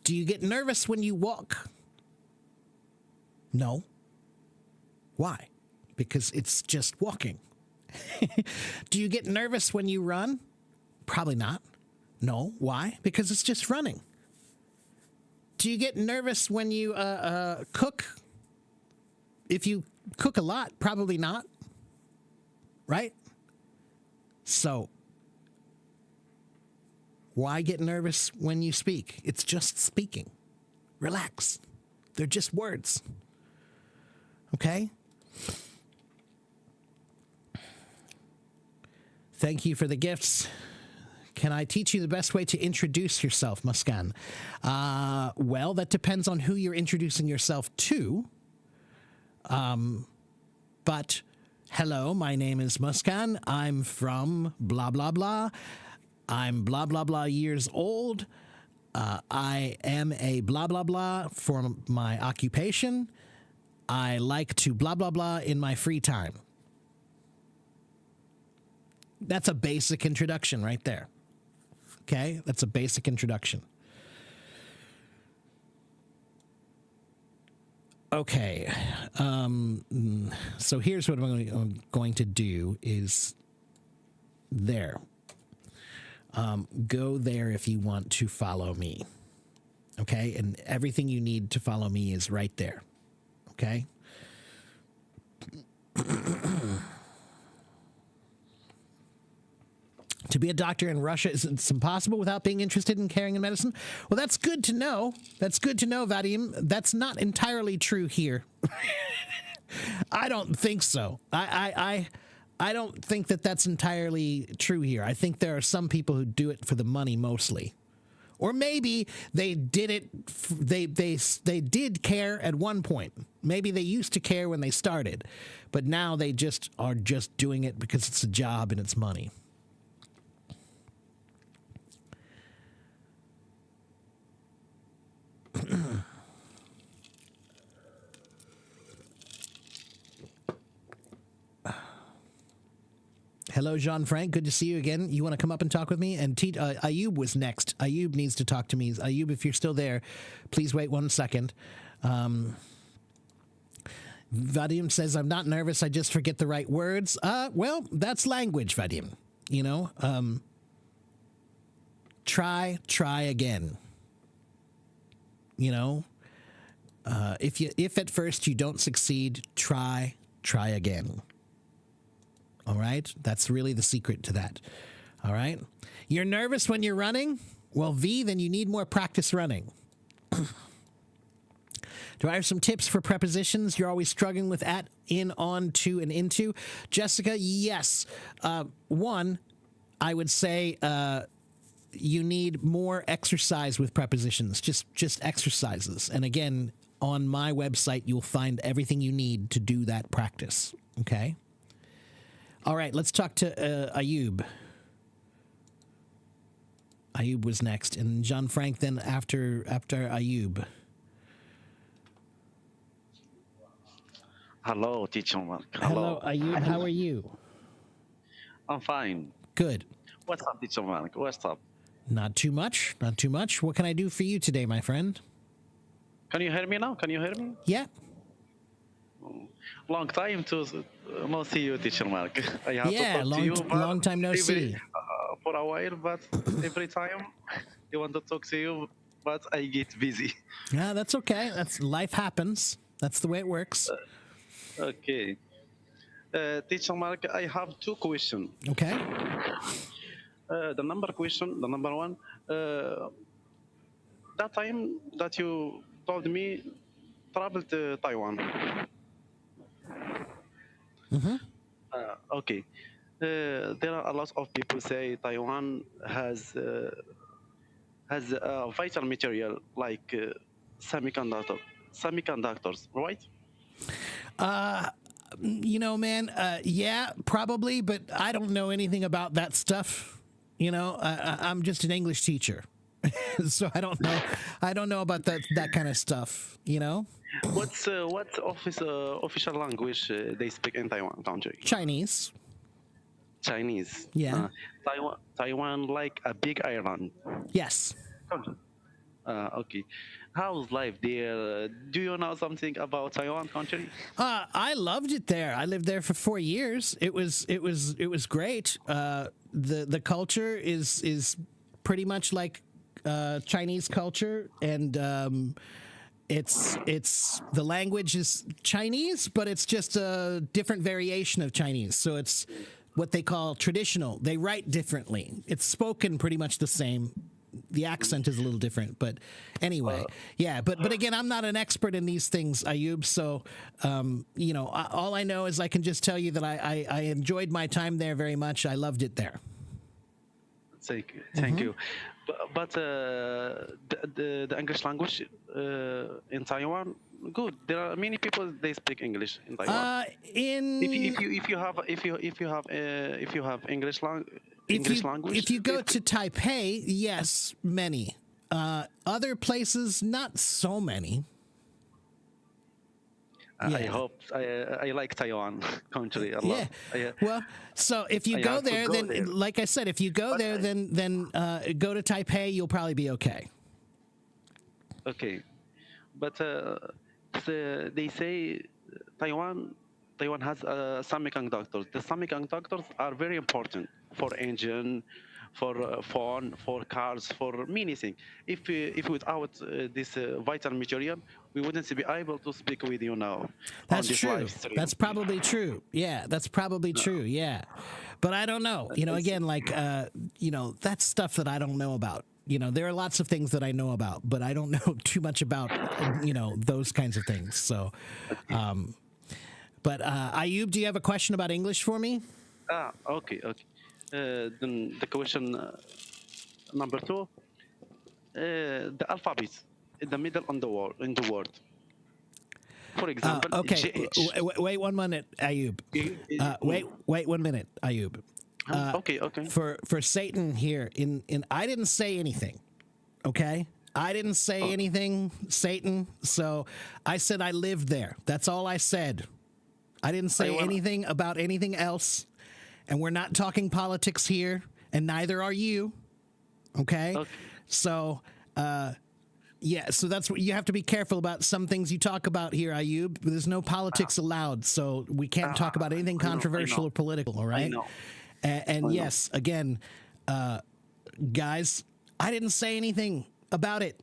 Do you get nervous when you walk? No. Why? Because it's just walking. Do you get nervous when you run? Probably not. No. Why? Because it's just running. Do you get nervous when you cook? If you cook a lot, probably not. Right? So, why get nervous when you speak? It's just speaking. Relax. They're just words. Okay? Thank you for the gifts. Can I teach you the best way to introduce yourself, Muskan? Well, that depends on who you're introducing yourself to. But hello, my name is Muskan. I'm from blah, blah, blah. I'm blah, blah, blah years old. I am a blah, blah, blah for my occupation. I like to blah, blah, blah in my free time. That's a basic introduction right there. Okay? That's a basic introduction. Okay. So here's what I'm going to do is there. Go there if you want to follow me. Okay? And everything you need to follow me is right there. Okay? To be a doctor in Russia is it's impossible without being interested in caring in medicine. Well, that's good to know. That's good to know, Vadim. That's not entirely true here. I don't think so. I don't think that that's entirely true here. I think there are some people who do it for the money mostly. Or maybe they did it, they did care at one point. Maybe they used to care when they started, but now they just are just doing it because it's a job and it's money. Hello, Jean-Franc. Good to see you again. You want to come up and talk with me? And Ayub was next. Ayub needs to talk to me. Ayub, if you're still there, please wait 1 second. Vadim says, I'm not nervous. I just forget the right words. Well, that's language, Vadim. You know, try again. You know, if at first you don't succeed, try again. All right? That's really the secret to that. All right? You're nervous when you're running? Well, V, then you need more practice running. Do I have some tips for prepositions you're always struggling with at, in, on, to, and into? Jessica, yes. One, I would say you need more exercise with prepositions, just exercises. And again, on my website, you'll find everything you need to do that practice. Okay? All right, let's talk to Ayub. Ayub was next, and Jean-Franc then after Ayub. Hello, teacher Mark. Hello, Ayub. How are you? I'm fine. Good. What's up, teacher Mark? What's up? Not too much. Not too much. What can I do for you today, my friend? Can you hear me now? Can you hear me? Yeah. Long time to not see you, teacher Mark. I have to talk to you. Long time no see. For a while, but every time I want to talk to you, but I get busy. Yeah, that's okay. That's life happens. That's the way it works. Okay. Teacher Mark, I have 2 questions. Okay. The number one, that time that you told me travel to Taiwan. Mm-hmm. Okay. There are a lot of people say Taiwan has a vital material like semiconductors, right? You know, man, yeah, probably, but I don't know anything about that stuff. You know, I'm just an English teacher, so I don't know about that kind of stuff. You know, What's official language they speak in Taiwan country? Chinese. Chinese. Yeah. Taiwan like a big island. Yes. Okay. How's life there? Do you know something about Taiwan country? I loved it there. I lived there for 4 years. It was great. The culture is pretty much like Chinese culture, and it's the language is Chinese, but it's just a different variation of Chinese. So it's what they call traditional. They write differently. It's spoken pretty much the same. The accent is a little different, but anyway, yeah. But again, I'm not an expert in these things, Ayub. So all I know is I can just tell you that I enjoyed my time there very much. I loved it there. Thank you. Thank you. But the English language in Taiwan, good. There are many people they speak English in Taiwan. If you have English language, if you go to Taipei, yes, many. Other places, not so many. I hope I like Taiwan country a lot. Yeah. Well, so if you go there, then there. like I said, if you go there, then go to Taipei, you'll probably be okay. Okay, but they say Taiwan has semiconductors. The semiconductors are very important for engine, for phone, for cars, for many things. If without this vital material, we wouldn't be able to speak with you now. That's on this true. live stream. That's probably true. Yeah, that's probably true. Yeah, but I don't know. Again, like that's stuff that I don't know about. There are lots of things that I know about, but I don't know too much about those kinds of things. So, but Ayub, do you have a question about English for me? Okay. Then the question number 2, the alphabet in the middle on the word. For example, Okay. GH. Wait 1 minute, Ayub. Wait 1 minute, Ayub. Okay. For Satan here, in I didn't say anything, okay? I didn't say anything, Satan. So I said I lived there. That's all I said. I didn't say anything about anything else. And we're not talking politics here, and neither are you. Okay? So, so that's what you have to be careful about. Some things you talk about here, Ayub. There's no politics allowed, so we can't talk about anything controversial or political. All right? And yes, again, guys, I didn't say anything about it.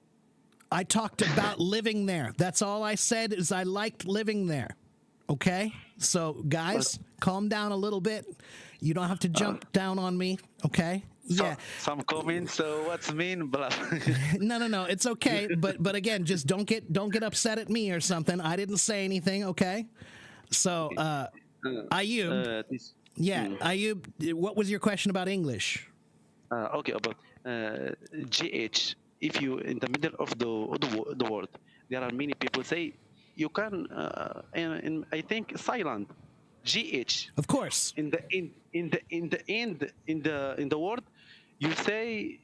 I talked about living there. That's all I said is I liked living there. Okay? So, guys, calm down a little bit. You don't have to jump down on me, okay? Yeah. Some comments. What's mean? Blah. No. It's okay. But again, just don't get upset at me or something. I didn't say anything, okay? So, Ayub. Ayub, what was your question about English? Okay, about GH. If you in the middle of the word, there are many people say you can. I think silent. GH. Of course. In the word, you say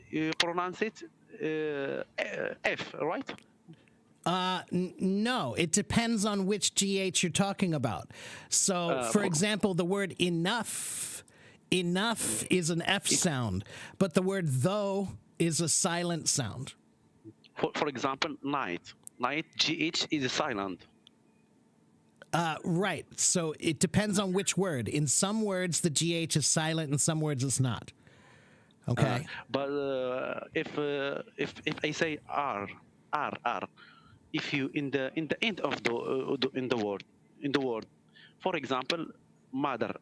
you pronounce it F, right? No, it depends on which GH you're talking about. So, for example, the word enough is an F sound, but the word though is a silent sound. For example, night, GH is silent. Right. So it depends on which word. In some words, the GH is silent. In some words, it's not. Okay. But if I say R, if you in the end of the word, for example, mother.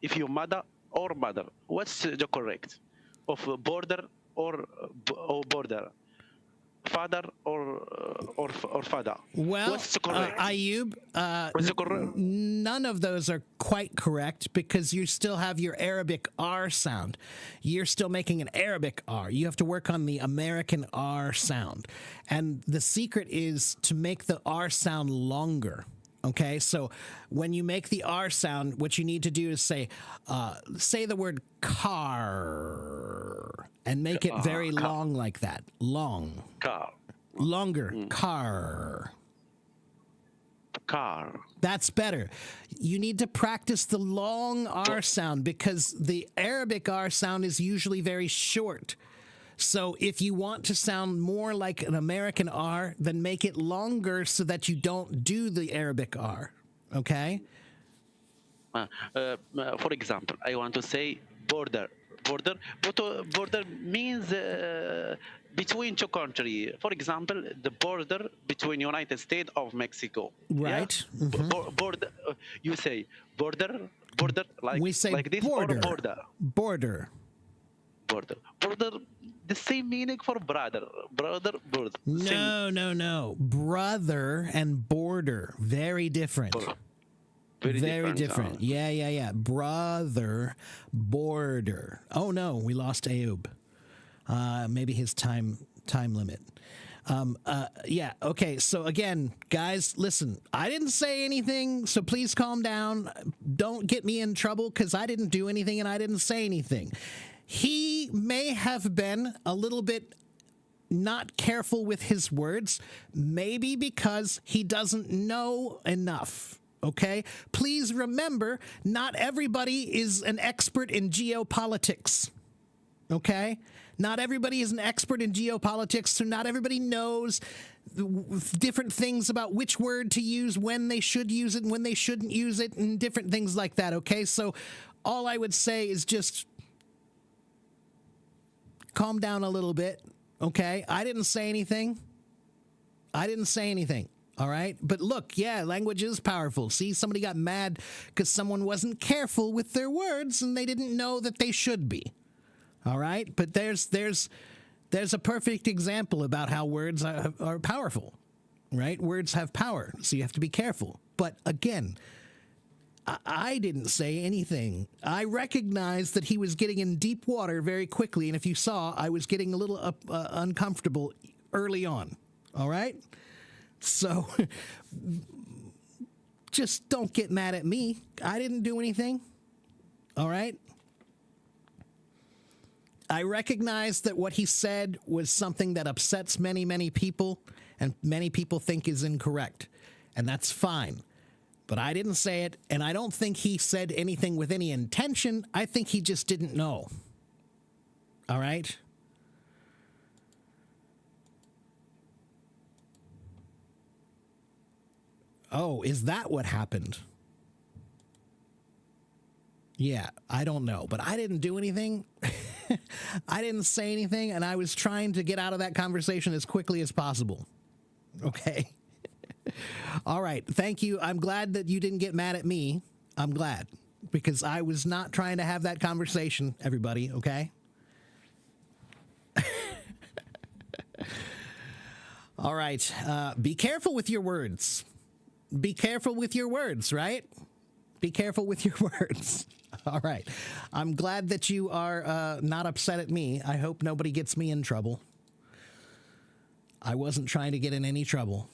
If you mother or mother, what's the correct of border or border? Father or father? Well, what's correct? Ayub, none of those are quite correct because you still have your Arabic R sound. You're still making an Arabic R. You have to work on the American R sound. And the secret is to make the R sound longer. Okay, so when you make the R sound, what you need to do is say the word car and make it very long like that. Long. Car. Longer. Car. That's better. You need to practice the long R sound because the Arabic R sound is usually very short. So if you want to sound more like an American R, then make it longer so that you don't do the Arabic R. Okay? For example, I want to say border. Border means the between two countries. For example, the border between United States of Mexico. Right. Yeah? Border. You say border like We say like this border. or border. Border. The same meaning for brother. Border. Same. No. Brother and border, very different. Very different. Yeah. Brother, border. Oh no, we lost Ayub. Maybe his time limit. Yeah. Okay. So again, guys, listen. I didn't say anything, so please calm down. Don't get me in trouble because I didn't do anything and I didn't say anything. He may have been a little bit not careful with his words, maybe because he doesn't know enough. Okay? Please remember, not everybody is an expert in geopolitics. Okay? Not everybody is an expert in geopolitics, so not everybody knows different things about which word to use, when they should use it and when they shouldn't use it, and different things like that. Okay? So all I would say is just calm down a little bit. Okay? I didn't say anything. All right. But look, yeah, language is powerful. See, somebody got mad because someone wasn't careful with their words and they didn't know that they should be. All right. But there's a perfect example about how words are powerful, right? Words have power. So you have to be careful. But again, I didn't say anything. I recognized that he was getting in deep water very quickly. And if you saw, I was getting a little uncomfortable early on. All right. So just don't get mad at me. I didn't do anything. All right. I recognize that what he said was something that upsets many, many people and many people think is incorrect. And that's fine. But I didn't say it. And I don't think he said anything with any intention. I think he just didn't know. All right. Oh, is that what happened? Yeah, I don't know, but I didn't do anything. I didn't say anything, and I was trying to get out of that conversation as quickly as possible. Okay. All right. Thank you. I'm glad that you didn't get mad at me. I'm glad, because I was not trying to have that conversation, everybody, okay? All right. Be careful with your words. Be careful with your words, right? Be careful with your words. All right. I'm glad that you are not upset at me. I hope nobody gets me in trouble. I wasn't trying to get in any trouble.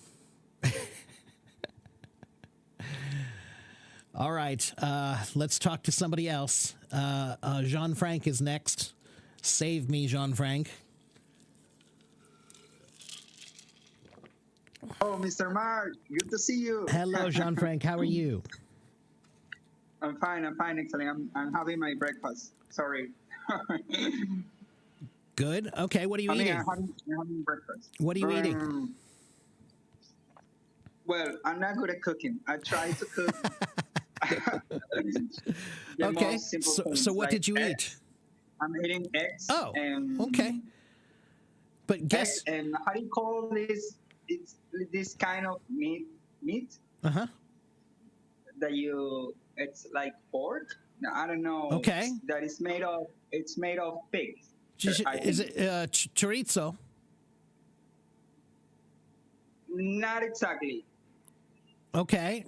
All right. Let's talk to somebody else. Jean-Franc is next. Save me, Jean-Franc. Oh, Mr. Mark, good to see you. Hello, Jean-Franc. How are you? I'm fine, actually. I'm having my breakfast. Sorry. Good. Okay, what are you eating? I'm having breakfast. What are you eating? Well, I'm not good at cooking. I try to cook. Okay, so what did you eat? I'm eating eggs. Oh, okay. But guess... And how do you call this? It's this kind of meat. Uh-huh. That it's like pork. No, I don't know. Okay. It's made of pig. Is it chorizo? Not exactly. Okay.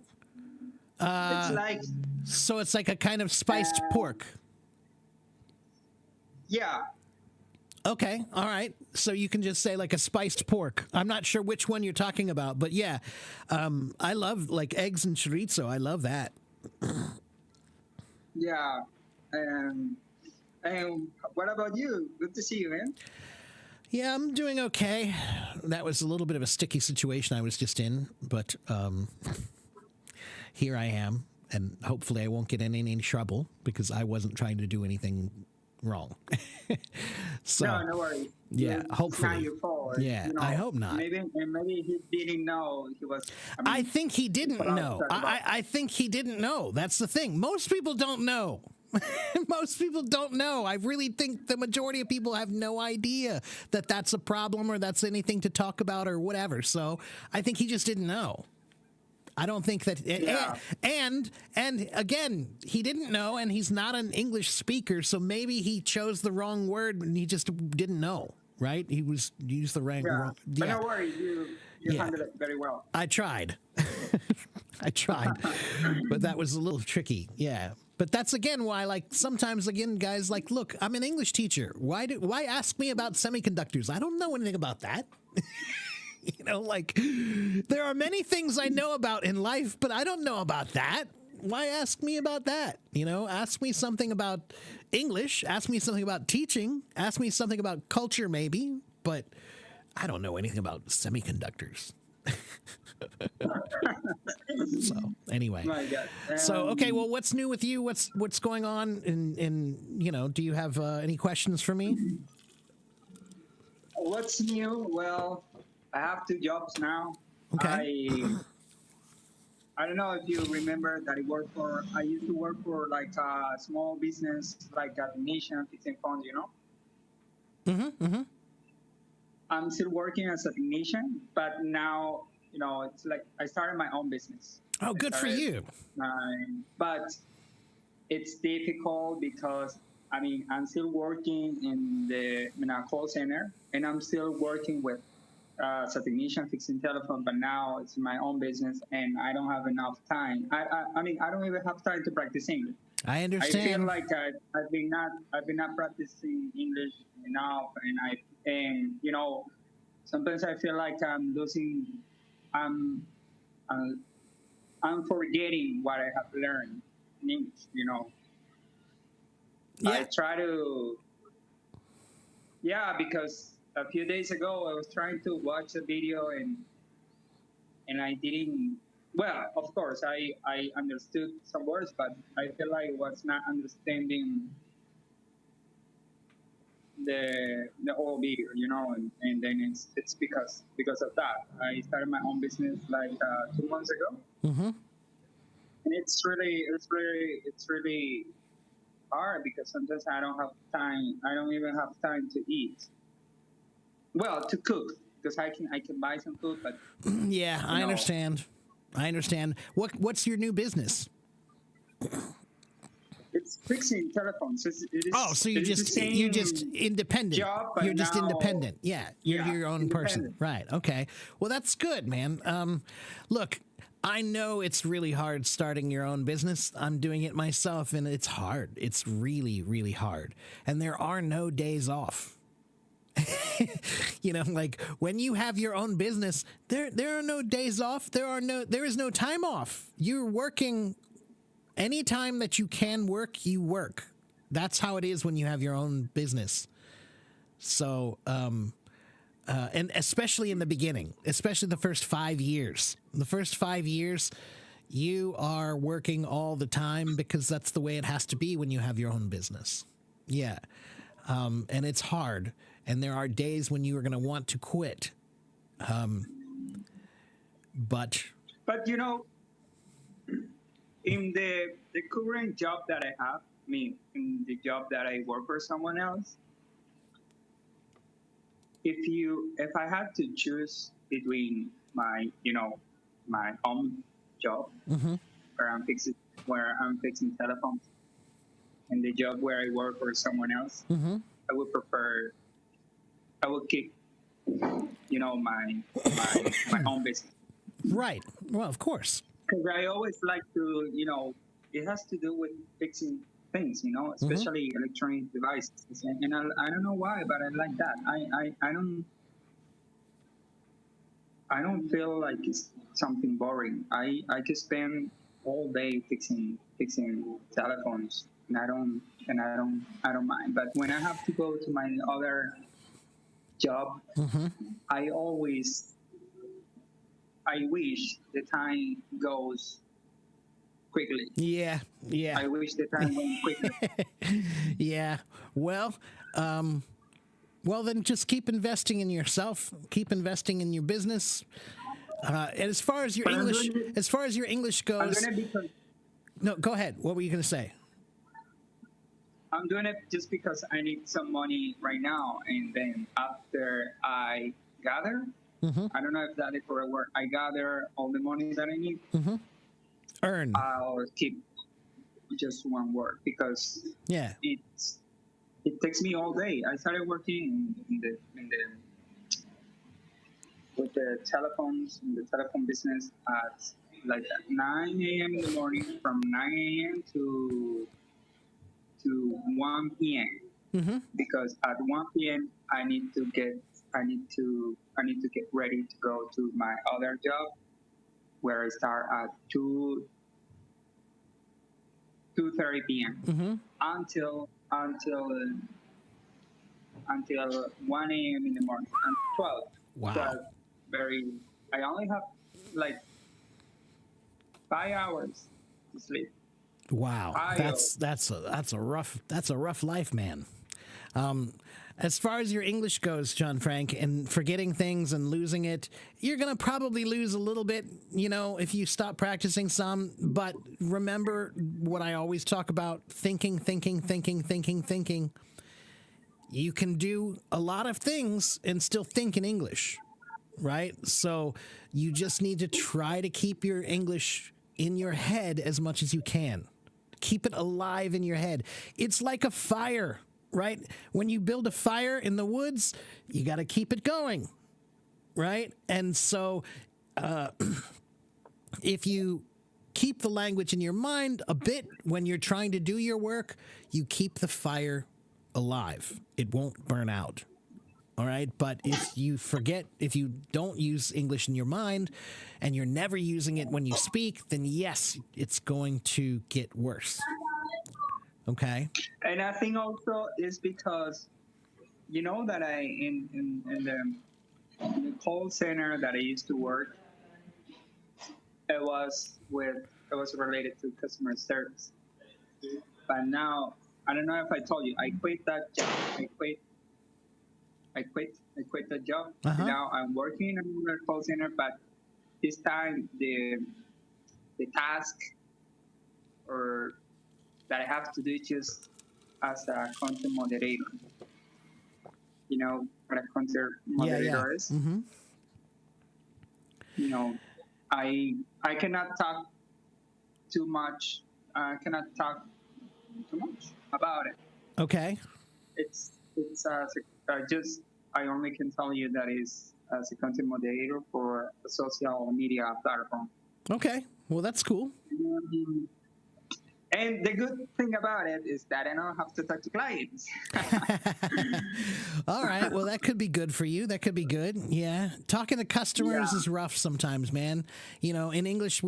It's like... So it's like a kind of spiced pork. Yeah. Okay, all right. So you can just say like a spiced pork. I'm not sure which one you're talking about, but yeah. I love like eggs and chorizo. I love that. Yeah. And what about you? Good to see you, man. Yeah, I'm doing okay. That was a little bit of a sticky situation I was just in, but here I am, and hopefully I won't get in any trouble because I wasn't trying to do anything wrong. So, no worries. Yeah, hopefully. It's not your fault. Yeah, I hope not. Maybe he didn't know he was... I think he didn't know. I think he didn't know. That's the thing. Most people don't know. Most people don't know. I really think the majority of people have no idea that that's a problem or that's anything to talk about or whatever. So I think he just didn't know. I don't think that, and again, he didn't know, and he's not an English speaker, so maybe he chose the wrong word and he just didn't know, right? He used the wrong. Yeah. wrong But no worries, you handled it very well. I tried. I tried, but that was a little tricky. Yeah. But that's again why, like, sometimes again, guys, like, look, I'm an English teacher. Why ask me about semiconductors? I don't know anything about that. You know, like, there are many things I know about in life, but I don't know about that. Why ask me about that? You know, ask me something about English, ask me something about teaching, ask me something about culture maybe, but I don't know anything about semiconductors. So anyway, My God. so okay, well, what's new with you? What's going on? In you know, do you have any questions for me? What's new? Well, I have 2 jobs now. Okay. I don't know if you remember that I used to work for like a small business, like a technician fixing phones, you know? I'm still working as a technician, but now, you know, it's like I started my own business. Oh, good for you. But it's difficult because, I mean, I'm still working in a call center, and I'm still working with as a technician fixing telephone, but now it's my own business, and I don't have enough time. I mean, I don't even have time to practice English. I I understand. feel like I've been not practicing English enough, and you know, sometimes I feel like I'm losing, I'm forgetting what I have learned in English. You know, I Yeah. try to, because a few days ago I was trying to watch a video and I didn't. Well, of course, I understood some words, but I feel like I was not understanding the whole video, you know, and then it's because of that. I started my own business like 2 months ago, Mm-hmm. and it's really hard because sometimes I don't have time. I don't even have time to eat. Well, to cook because I can buy some food, but Yeah, I know. understand. I understand. What's your new business? it's fixing telephones. It is, Oh, so it is the you're same just independent. job, but You're just now- independent. Yeah, you're Yeah, your own person. independent. Right. Okay. Well, that's good, man. Look, I know it's really hard starting your own business. I'm doing it myself, and it's hard. It's really, really hard. And there are no days off. You know, like when you have your own business, there are no days off. There is no time off. You're working anytime that you can work, you work. That's how it is when you have your own business. So, and especially in the beginning, especially the first 5 years. The first 5 years, you are working all the time because that's the way it has to be when you have your own business. Yeah. And it's hard. And there are days when you are going to want to quit. But But you know, in the current job that I have, I mean, in the job that I work for someone else, if I had to choose between my own job where I'm fixing telephones and the job where I work for someone else, I would keep my own business. right. Well, of course. Because I always like to, it has to do with fixing things, especially electronic devices. And I don't know why, but I like that. I don't feel like it's something boring. I could spend all day fixing telephones, and I don't mind. But when I have to go to my other job, I wish the time goes quickly. Yeah. I wish the time went quickly. Yeah. Well, then just keep investing in yourself. Keep investing in your business. And as far as your But I'm English, going to- as far as your English I'm goes, gonna be. no, go ahead. What were you going to say? I'm doing it just because I need some money right now, and then after I gather, I don't know if that is the correct word. I gather all the money that I need. Earn. I'll keep just one word because Yeah. it takes me all day. I started working in the with the telephones in the telephone business at like at 9 a.m. in the morning, from 9 a.m. to 1 p.m. Because at 1 p.m. I need to get ready to go to my other job, where I start at 2:30 p.m. until 1 a.m. in the morning. And 12. Wow. 12, I only have like 5 hours to sleep. Wow, 5 hours. that's a rough life, man. As far as your English goes, John Frank, and forgetting things and losing it, you're gonna probably lose a little bit, if you stop practicing some. But remember what I always talk about: thinking. You can do a lot of things and still think in English, right? So you just need to try to keep your English in your head as much as you can. Keep it alive in your head. It's like a fire, right? When you build a fire in the woods, you got to keep it going, right? And so if you keep the language in your mind a bit when you're trying to do your work, you keep the fire alive. It won't burn out. All right. But if you don't use English in your mind and you're never using it when you speak, then yes, it's going to get worse. Okay. And I think also is because, that in the call center that I used to work, it was related to customer service. But now, I don't know if I told you, I quit that job. I quit the job. Now I'm working in another call center, but this time the task or that I have to do just as a content moderator. What a content moderator is. I cannot talk too much. I cannot talk too much about it. Okay. It's I only can tell you that is as a content moderator for a social media platform. Okay. Well, that's cool. And the good thing about it is that I don't have to talk to clients. All right. Well, that could be good for you. That could be good. Yeah. Talking to customers is rough sometimes, man. In English,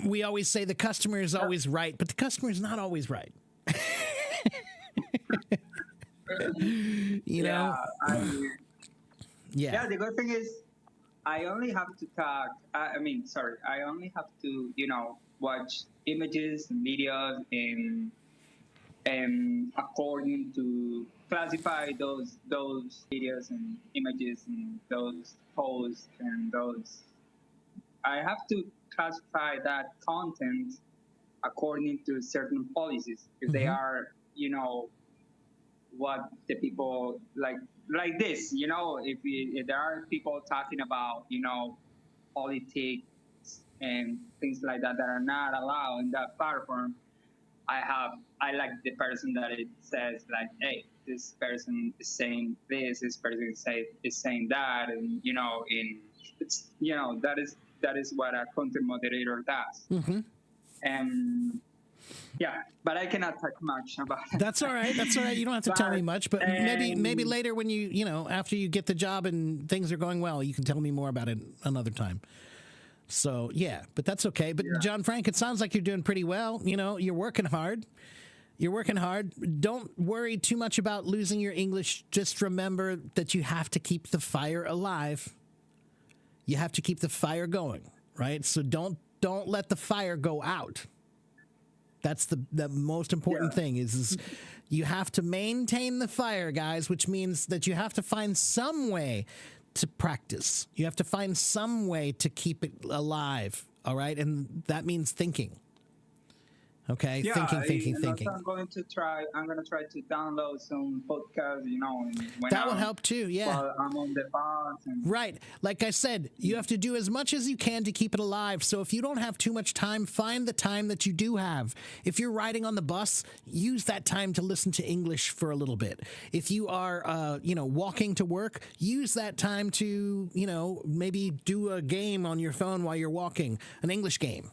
we always say the customer is always right, but the customer is not always right. Yeah, the good thing is I only have to talk. I only have to, watch images and videos and according to classify those videos and images and those posts and those. I have to classify that content according to certain policies. If they are, what the people like this, if there are people talking about, politics and things like that are not allowed in that platform, I like the person that it says like, hey, this person is saying this person is saying that, and that is what a content moderator does. And yeah, but I cannot talk much about it. That's all right. You don't have to tell me much, but maybe later when after you get the job and things are going well, you can tell me more about it another time. So yeah, but that's okay. But John Frank, it sounds like you're doing pretty well. You're working hard. Don't worry too much about losing your English. Just remember that you have to keep the fire alive. You have to keep the fire going, right? So don't let the fire go out. That's the most important thing is you have to maintain the fire, guys, which means that you have to find some way to practice. You have to find some way to keep it alive, all right? And that means thinking, Okay, Yeah, thinking. I'm going to try. I'm going to try to download some podcasts. When That will help too. Yeah. while I'm on the bus. And Right. Like I said, you have to do as much as you can to keep it alive. So if you don't have too much time, find the time that you do have. If you're riding on the bus, use that time to listen to English for a little bit. If you are, walking to work, use that time to, maybe do a game on your phone while you're walking, an English game,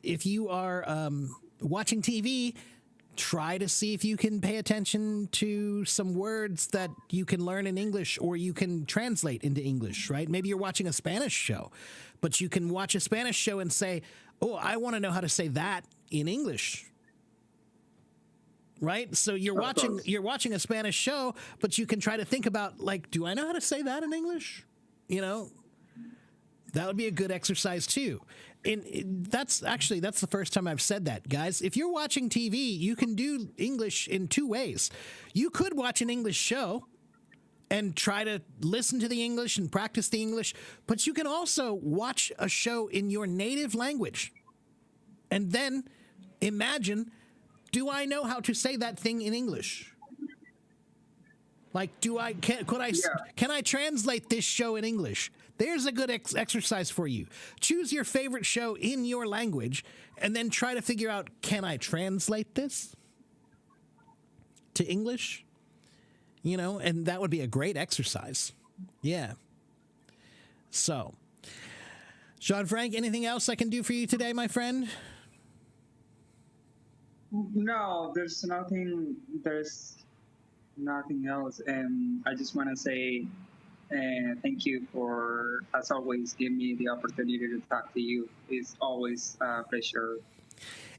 if you are watching TV, try to see if you can pay attention to some words that you can learn in English or you can translate into English, right? Maybe you're watching a Spanish show, but you can watch a Spanish show and say, oh, I want to know how to say that in English. Right? So you're watching a Spanish show, but you can try to think about, like, do I know how to say that in English? That would be a good exercise too. And that's the first time I've said that, guys. If you're watching TV, you can do English in two ways. You could watch an English show and try to listen to the English and practice the English, but you can also watch a show in your native language and then imagine, do I know how to say that thing in English? Like, can I translate this show in English? There's a good exercise for you. Choose your favorite show in your language and then try to figure out, can I translate this to English? And that would be a great exercise. Yeah. So, Jean-Frank, anything else I can do for you today, my friend? No, there's nothing. There's nothing else. And I just want to say thank you for, as always, giving me the opportunity to talk to you. It's always a pleasure.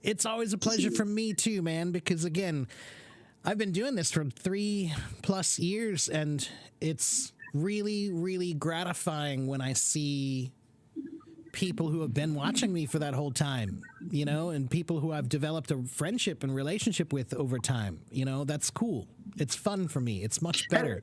It's always a pleasure for me too, man, because again, I've been doing this for 3+ years and it's really, really gratifying when I see people who have been watching me for that whole time, and people who I've developed a friendship and relationship with over time. That's cool. It's fun for me. It's much better.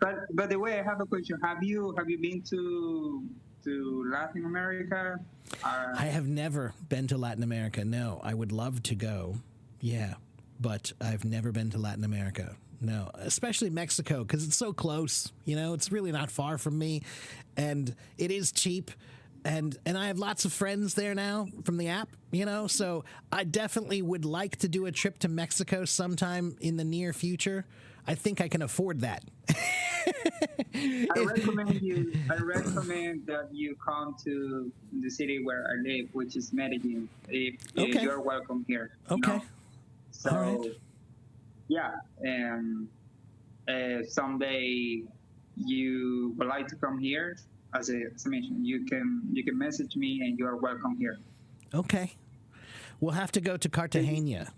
But by the way, I have a question. Have you been to Latin America? I have never been to Latin America. No, I would love to go. Yeah, but I've never been to Latin America. No, especially Mexico, because it's so close. It's really not far from me, and it is cheap. And I have lots of friends there now from the app, so I definitely would like to do a trip to Mexico sometime in the near future. I think I can afford that. I recommend that you come to the city where I live, which is Medellin. If you're welcome here. Okay. So, all right. Yeah, and someday you would like to come here, as I mentioned, you can message me, and you are welcome here. Okay. We'll have to go to Cartagena.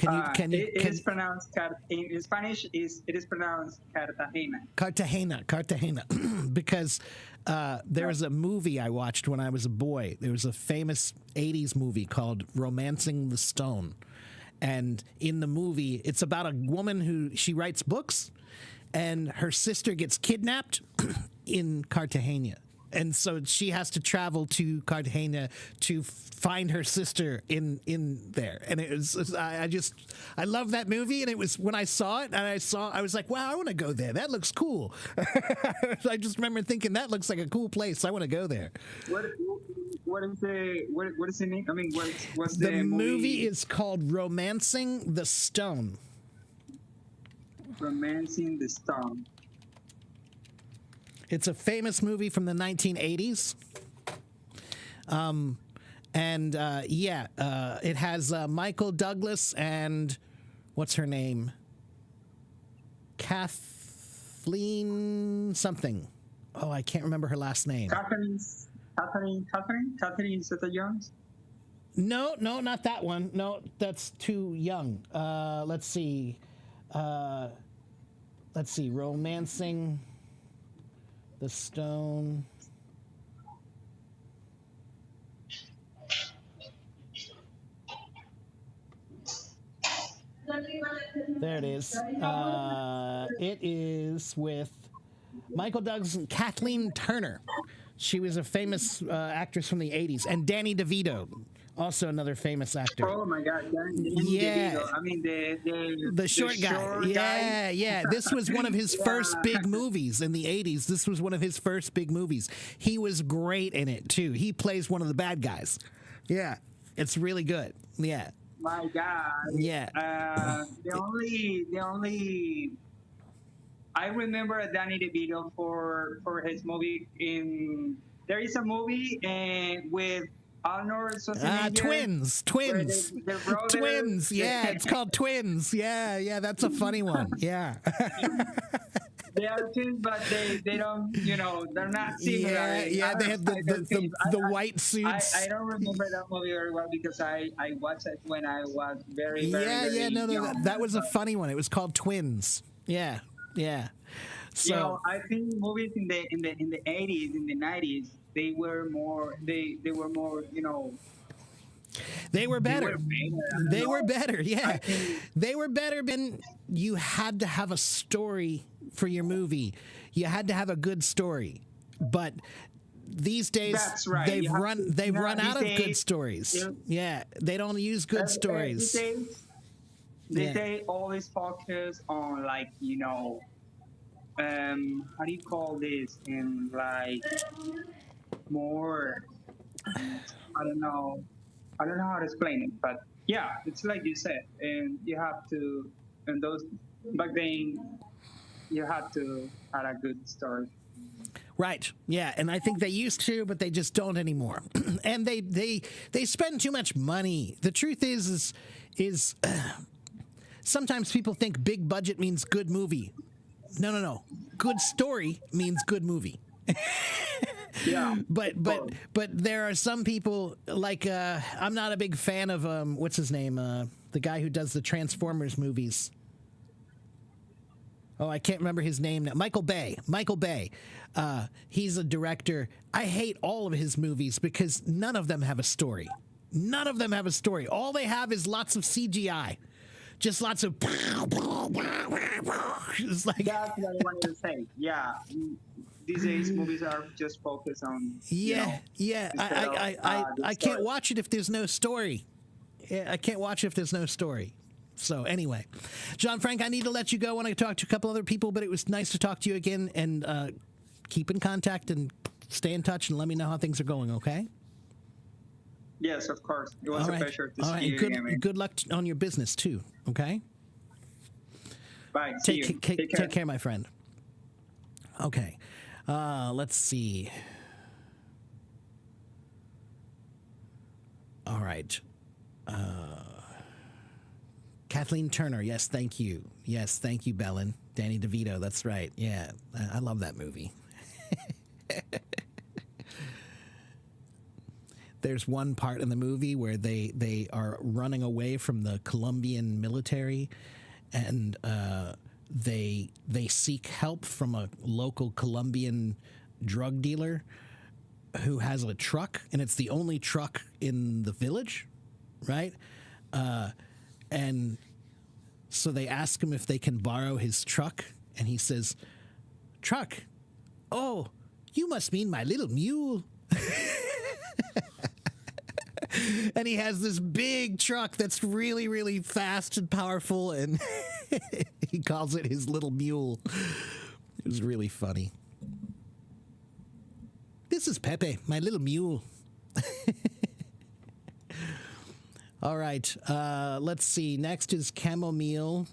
It is pronounced in Spanish. It is pronounced Cartagena. Cartagena, because there was a movie I watched when I was a boy. There was a famous '80s movie called "Romancing the Stone," and in the movie, it's about a woman who she writes books, and her sister gets kidnapped in Cartagena. And so she has to travel to Cartagena to find her sister in there. And it was, I love that movie. And it was, when I saw it, I was like, wow, I want to go there. That looks cool. I just remember thinking that looks like a cool place. I want to go there. What is the name? I mean, what's the movie? The movie is called Romancing the Stone. Romancing the Stone. It's a famous movie from the 1980s. It has Michael Douglas and what's her name? Kathleen something. Oh, I can't remember her last name. Catherine Zeta-Jones? No, not that one. No, that's too young. Let's see. Romancing the Stone. There it is. It is with Michael Douglas and Kathleen Turner. She was a famous actress from the 80s. And Danny DeVito, also another famous actor. Oh my God, Danny Yeah. DeVito. I mean The short guy. Yeah, yeah. This was one of his first big movies in the 80s. This was one of his first big movies. He was great in it, too. He plays one of the bad guys. Yeah. It's really good. Yeah. My God. Yeah. The only I remember Danny DeVito for his movie there is a movie with Arnold Schwarzenegger. Twins. The brothers. Twins. Yeah, it's called Twins. Yeah, that's a funny one. Yeah. They are twins, but they don't, they're not similar. Yeah, they have the white suits. I don't remember that movie very well because I watched it when I was very No, young. that was a funny one. It was called Twins. Yeah. So I think movies in the 80s, in the 90s, they were more, they were better. They were better. Yeah, they were better. Ben, you had to have a story for your movie. You had to have a good story. But these days, That's right. they've run out of good stories. Yeah. They don't use good stories. They always focus on how do you call this? And more, I don't know how to explain it, but yeah, it's like you said, and you have to, and those back then, you had to have a good story. Right. Yeah, and I think they used to, but they just don't anymore. And they spend too much money. The truth is sometimes people think big budget means good movie. No. Good story means good movie. Yeah. But there are some people like I'm not a big fan of what's his name, the guy who does the Transformers movies. Oh, I can't remember his name now. Michael Bay. He's a director. I hate all of his movies because none of them have a story. All they have is lots of CGI. Just lots of. It's like. That's what I wanted to say. Yeah. These days, movies are just focused on. Yeah. I can't watch it if there's no story. Yeah, I can't watch it if there's no story. So anyway, John Frank, I need to let you go. I want to talk to a couple other people, but it was nice to talk to you again. And keep in contact and stay in touch and let me know how things are going. Okay. Yes, of course. It was a pleasure to see you again. Good luck on your business too. Okay. Bye. Take care, my friend. Okay. Let's see. All right. Kathleen Turner. Yes, thank you. Yes, thank you, Bellin. Danny DeVito. That's right. Yeah, I love that movie. There's one part in the movie where they are running away from the Colombian military, and they seek help from a local Colombian drug dealer who has a truck, and it's the only truck in the village, right? And so they ask him if they can borrow his truck, and he says, "Truck? Oh, you must mean my little mule." And he has this big truck that's really, really fast and powerful, and he calls it his little mule. It was really funny. This is Pepe, my little mule. All right, let's see. Next is Chamomile.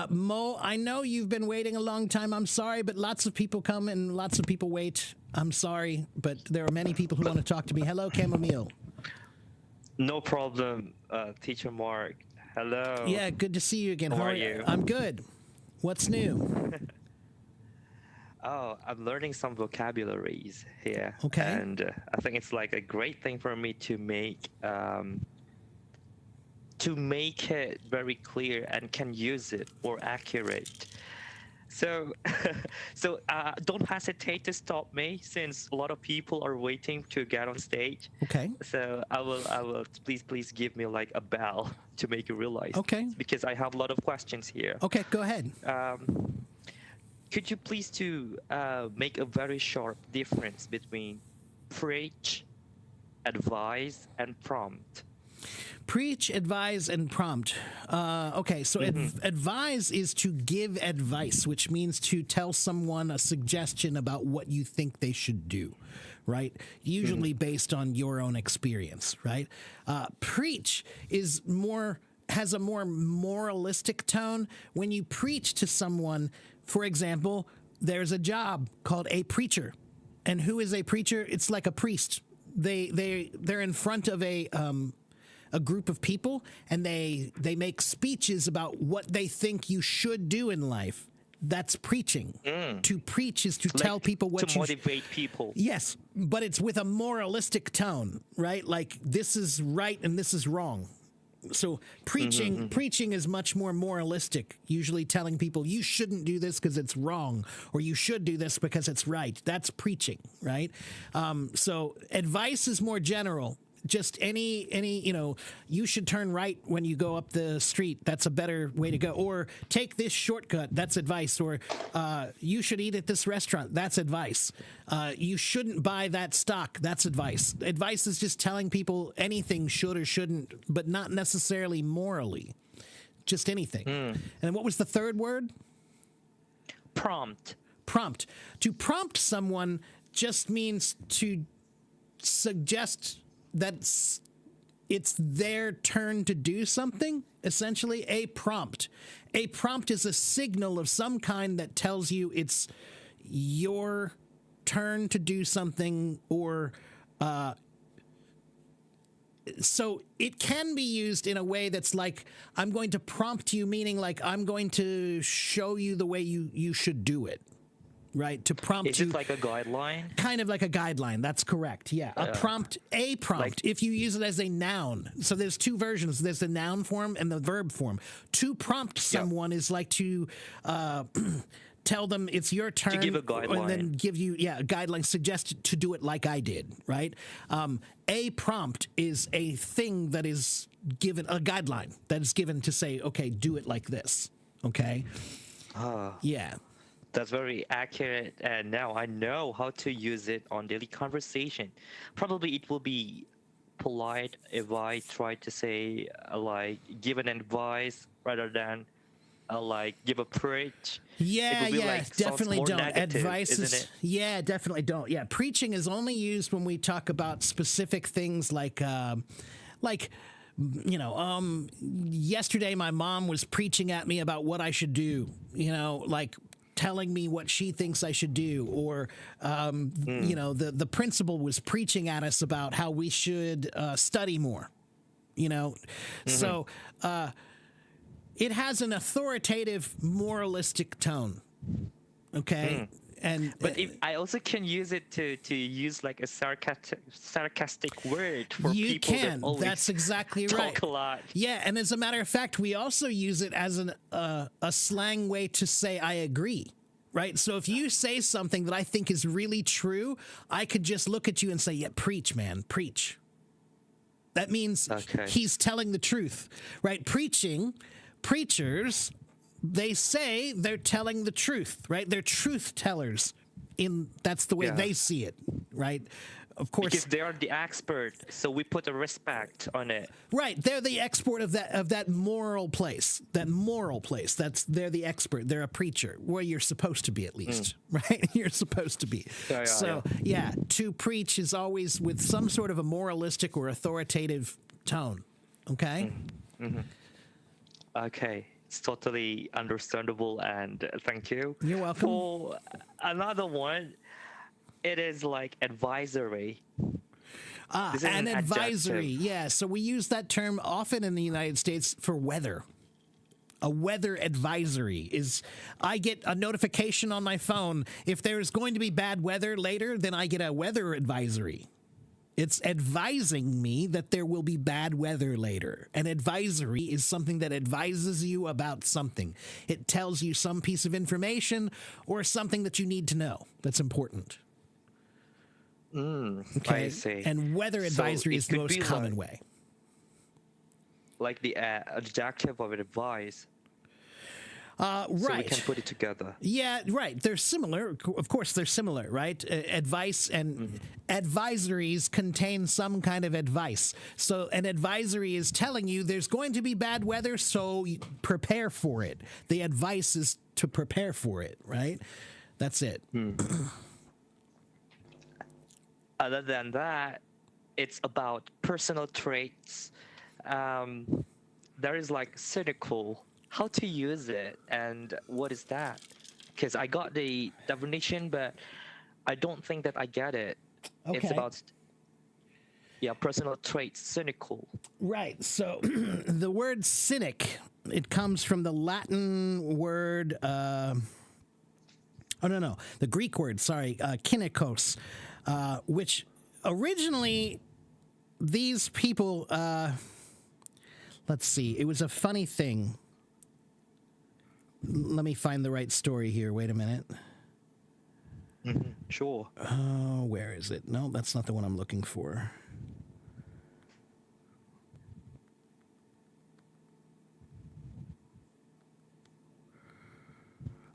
Mo, I know you've been waiting a long time. I'm sorry, but lots of people come and lots of people wait. I'm sorry, but there are many people who want to talk to me. Hello, Chamomile. No problem, Teacher Mark. Hello. Yeah, good to see you again. How are you? I'm good. What's new? Oh, I'm learning some vocabularies here. Okay. And I think it's like a great thing for me to make it very clear and can use it more accurate. So, don't hesitate to stop me since a lot of people are waiting to get on stage. Okay. So I will please give me like a bell to make you realize. Okay. Because I have a lot of questions here. Okay, go ahead. could you please to make a very sharp difference between preach, advise, and prompt? Preach, advise, and prompt. Okay, so advise is to give advice, which means to tell someone a suggestion about what you think they should do, right? Usually based on your own experience, right? Preach has a more moralistic tone. When you preach to someone, for example, there's a job called a preacher. And who is a preacher? It's like a priest. They're in front of a group of people, and they make speeches about what they think you should do in life. That's preaching. To preach is to tell people what to you motivate people. Yes, but it's with a moralistic tone, right? Like this is right and this is wrong. So preaching is much more moralistic, usually telling people you shouldn't do this because it's wrong, or you should do this because it's right. That's preaching, right? So advice is more general. Just any you should turn right when you go up the street. That's a better way to go. Or take this shortcut. That's advice. Or you should eat at this restaurant. That's advice. You shouldn't buy that stock. That's advice. Advice is just telling people anything should or shouldn't, but not necessarily morally. Just anything. And what was the third word? Prompt. Prompt. To prompt someone just means to suggest that it's their turn to do something, essentially. A prompt is a signal of some kind that tells you it's your turn to do something, or so it can be used in a way that's like, I'm going to prompt you, meaning like I'm going to show you the way you should do it. Right, to prompt Is you. it like a guideline? Kind of like a guideline. That's correct. Yeah, a prompt. If you use it as a noun. So there's two versions. There's the noun form and the verb form. To prompt someone is like to tell them it's your turn, To give a guideline. and then give you a guideline. Suggest to do it like I did. Right. A prompt is a thing that is given, a guideline that is given to say, okay, do it like this. Okay. Yeah. That's very accurate, and now I know how to use it on daily conversation. Probably it will be polite if I try to say like give an advice rather than like give a preach. Yeah, sounds definitely more don't. negative, Advice isn't is, it? yeah, definitely don't. Yeah, preaching is only used when we talk about specific things like yesterday my mom was preaching at me about what I should do, like telling me what she thinks I should do, or the principal was preaching at us about how we should study more, so it has an authoritative, moralistic tone. Okay. But I also can use it to use like a sarcastic word for you people can. that always That's exactly talk right. a lot. Yeah, and as a matter of fact, we also use it as a slang way to say I agree. Right? So if you say something that I think is really true, I could just look at you and say, yeah, preach, man, preach. That means he's telling the truth, right? Preachers, they say they're telling the truth, right? They're truth tellers. That's the way they see it, right? Of course, because they are the expert, so we put a respect on it. Right, they're the expert of that moral place. They're the expert. They're a preacher, where you're supposed to be, at least, right? You're supposed to be. To preach is always with some sort of a moralistic or authoritative tone. Okay. Okay, it's totally understandable, and thank you. You're welcome. For another one, it is like advisory. This is An advisory. adjective. Yeah, so we use that term often in the United States for weather. A weather advisory is, I get a notification on my phone. If there's going to be bad weather later, then I get a weather advisory. It's advising me that there will be bad weather later. An advisory is something that advises you about something. It tells you some piece of information or something that you need to know that's important. I see. And weather advisory it is the could most be common way. Like the adjective of advice. So we Right. can put it together. Yeah, right. They're similar. Of course, they're similar, right? Advice and advisories contain some kind of advice. So an advisory is telling you there's going to be bad weather, so prepare for it. The advice is to prepare for it, right? That's it. Other than that, it's about personal traits. There is like cynical, how to use it, and what is that? Because I got the definition, but I don't think that I get it. It's Okay. about, yeah, personal traits, cynical. Right. So the word cynic, it comes from the Latin word, the Greek word, kynikos, which originally these people, let's see, it was a funny thing. Let me find the right story here. Wait a minute. Sure. Oh, where is it? No, that's not the one I'm looking for.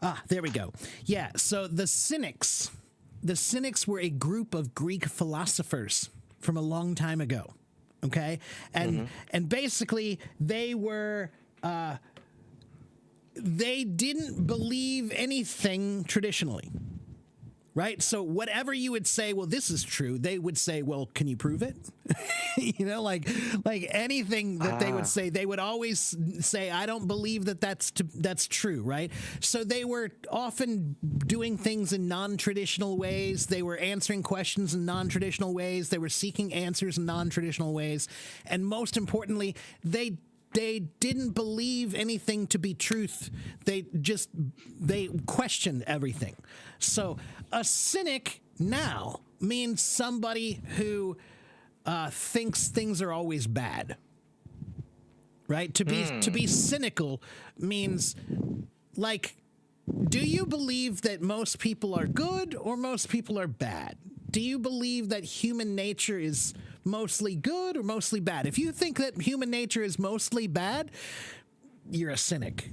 Ah, there we go. Yeah, so the Cynics were a group of Greek philosophers from a long time ago. Okay? And basically they were they didn't believe anything traditionally. Right? So whatever you would say, well, this is true, they would say, well, can you prove it? You know, like anything that they would say, they would always say, I don't believe that that's true, right? So they were often doing things in non-traditional ways. They were answering questions in non-traditional ways. They were seeking answers in non-traditional ways. And most importantly, they didn't believe anything to be truth. They questioned everything. So a cynic now means somebody who thinks things are always bad. Right? To be cynical means, like, do you believe that most people are good or most people are bad? Do you believe that human nature is mostly good or mostly bad? If you think that human nature is mostly bad, you're a cynic.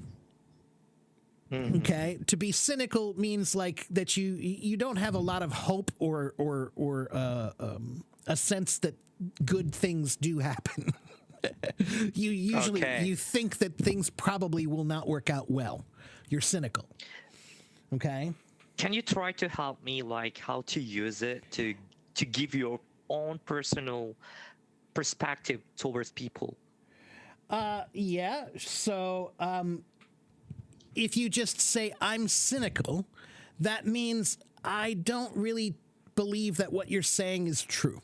Okay? To be cynical means like that you don't have a lot of hope or a sense that good things do happen. You usually you think that things probably will not work out well. You're cynical. Okay? Can you try to help me, like, how to use it to give your own personal perspective towards people? Yeah. So, if you just say I'm cynical, that means I don't really believe that what you're saying is true.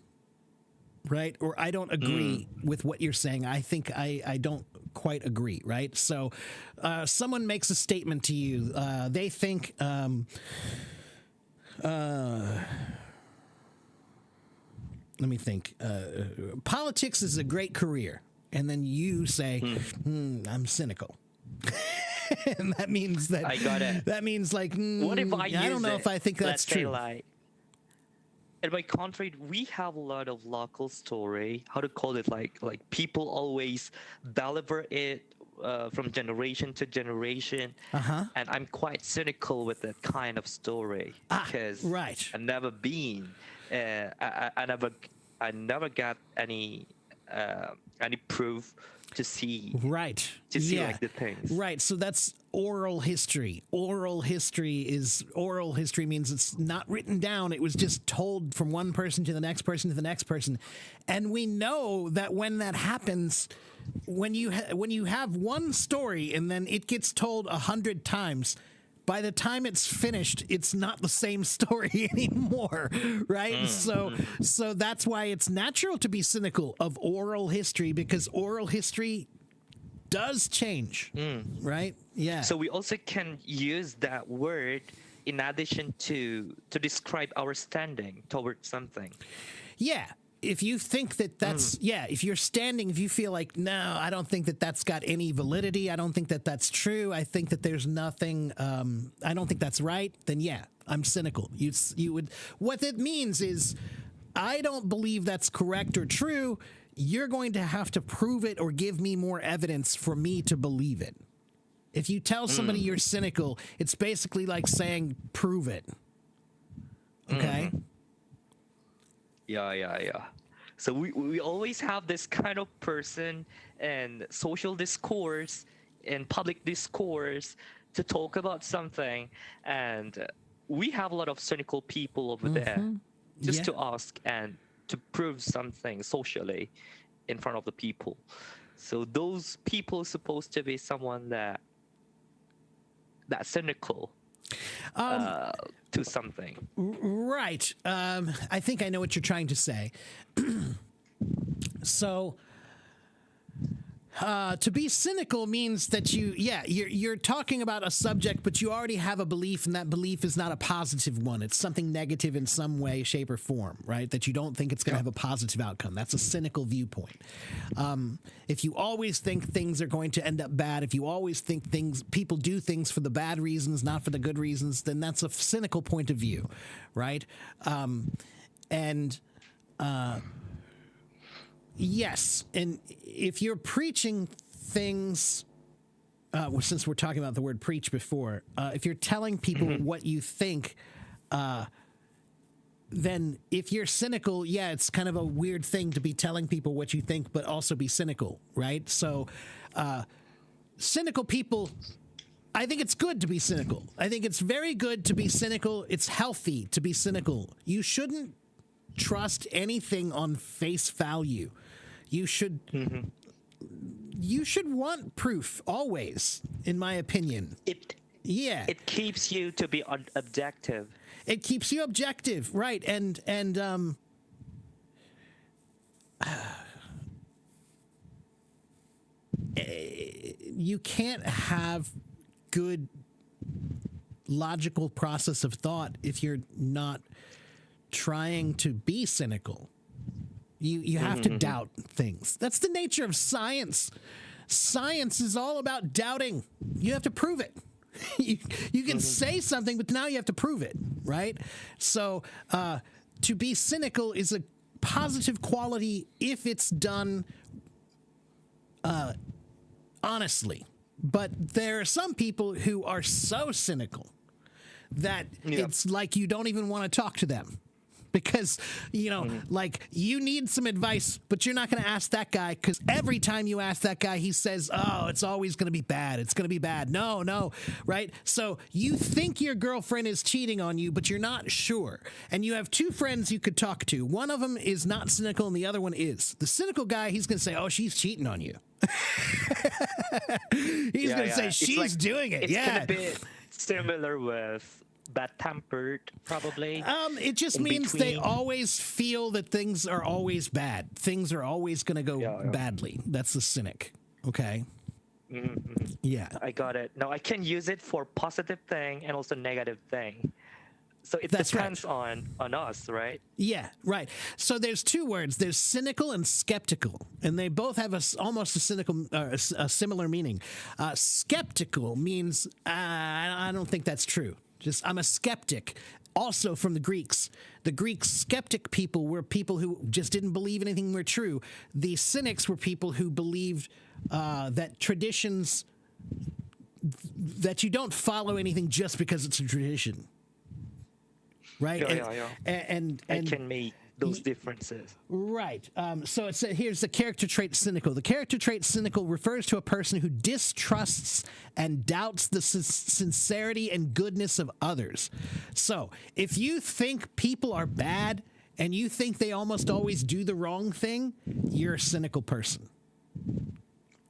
Right? Or I don't agree with what you're saying. I think I don't quite agree, right? So someone makes a statement to you. They think let me think. Politics is a great career. And then you say, I'm cynical. And that means that I got it. That means like, What if I don't know if I think that's let's say, true. like, in my country, we have a lot of local story. How to call it? Like people always deliver it from generation to generation. And I'm quite cynical with that kind of story because right. I never been. I never got any proof to see. Right. To see like the things. Right. So that's oral history. Oral history means it's not written down. It was just told from one person to the next person to the next person. And we know that when that happens, when you have one story and then it gets told 100 times, by the time it's finished, it's not the same story anymore, right? So that's why it's natural to be cynical of oral history, because oral history does change, right? Yeah. So we also can use that word in addition to describe our standing towards something. Yeah. If you think that that's, if you're standing, if you feel like, no, I don't think that that's got any validity, I don't think that that's true, I think that there's nothing, I don't think that's right, then yeah, I'm cynical. You would, what it means is, I don't believe that's correct or true, you're going to have to prove it or give me more evidence for me to believe it. If you tell somebody you're cynical, it's basically like saying, prove it. Okay? Yeah. So we always have this kind of person in social discourse, in public discourse, to talk about something, and we have a lot of cynical people over there just Yeah. to ask and to prove something socially in front of the people. So those people are supposed to be someone that's cynical to something. Right. I think I know what you're trying to say. So, to be cynical means that you're talking about a subject, but you already have a belief, and that belief is not a positive one. It's something negative in some way, shape, or form, right? That you don't think it's going to have a positive outcome. That's a cynical viewpoint. If you always think things are going to end up bad, if you always think people do things for the bad reasons, not for the good reasons, then that's a cynical point of view, right? Yes, and if you're preaching things, since we're talking about the word preach before, if you're telling people what you think, then if you're cynical, it's kind of a weird thing to be telling people what you think, but also be cynical, right? So, cynical people, I think it's good to be cynical. I think it's very good to be cynical. It's healthy to be cynical. You shouldn't trust anything on face value. You should want proof always, in my opinion. It keeps you to be objective. It keeps you objective, right? And you can't have good logical process of thought if you're not trying to be cynical. You have to doubt things. That's the nature of science. Science is all about doubting. You have to prove it. You can say something, but now you have to prove it, right? So to be cynical is a positive quality if it's done honestly. But there are some people who are so cynical that it's like you don't even want to talk to them. Because, like, you need some advice, but you're not going to ask that guy, because every time you ask that guy, he says, oh, it's always going to be bad. It's going to be bad. No, right? So you think your girlfriend is cheating on you, but you're not sure. And you have two friends you could talk to. One of them is not cynical, and the other one is. The cynical guy, he's going to say, oh, she's cheating on you. He's going to say, she's doing it. It's going to be similar with bad-tempered, probably. It just means they always feel that things are always bad. Things are always going to go badly. That's the cynic. Okay. Yeah. I got it. Now I can use it for positive thing and also negative thing. So it That's depends on us, right? Yeah, right. So there's two words. There's cynical and skeptical, and they both have almost a similar meaning. Skeptical means I don't think that's true. Just I'm a skeptic. Also from the Greeks. The Greek skeptic people were people who just didn't believe anything were true. The cynics were people who believed that traditions, that you don't follow anything just because it's a tradition. Right? And I can make those differences. Right. So here's the character trait cynical. The character trait cynical refers to a person who distrusts and doubts the sincerity and goodness of others. So if you think people are bad and you think they almost always do the wrong thing, you're a cynical person.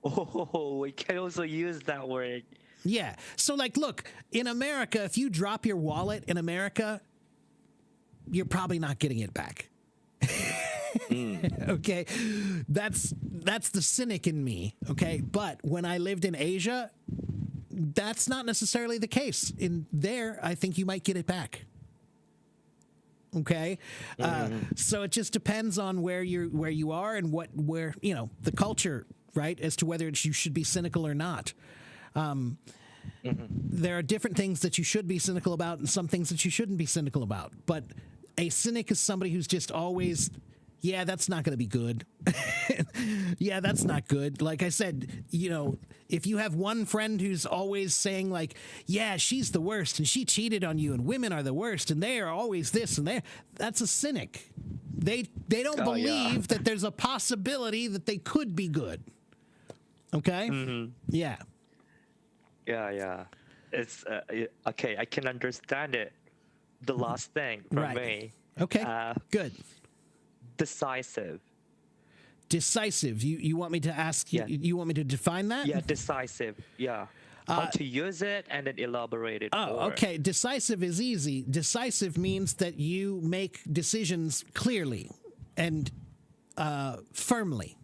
Oh, we can also use that word. Yeah. So like, look, in America, if you drop your wallet in America, you're probably not getting it back. Okay, that's the cynic in me. Okay, but when I lived in Asia, that's not necessarily the case. In there, I think you might get it back. Okay, so it just depends on where you are and where the culture, right, as to whether you should be cynical or not. There are different things that you should be cynical about and some things that you shouldn't be cynical about. But a cynic is somebody who's just always yeah, that's not going to be good. Yeah, that's not good. Like I said, if you have one friend who's always saying like, yeah, she's the worst and she cheated on you and women are the worst and they are always this and there, that's a cynic. They don't believe that there's a possibility that they could be good. Okay? Yeah. Yeah. It's okay. I can understand it. The last thing from me. Okay. Good. Decisive. Decisive. You want me to ask you? Yeah. You want me to define that? Yeah, decisive. Yeah. How to use it and then elaborate it more. Okay. Decisive is easy. Decisive means that you make decisions clearly and firmly.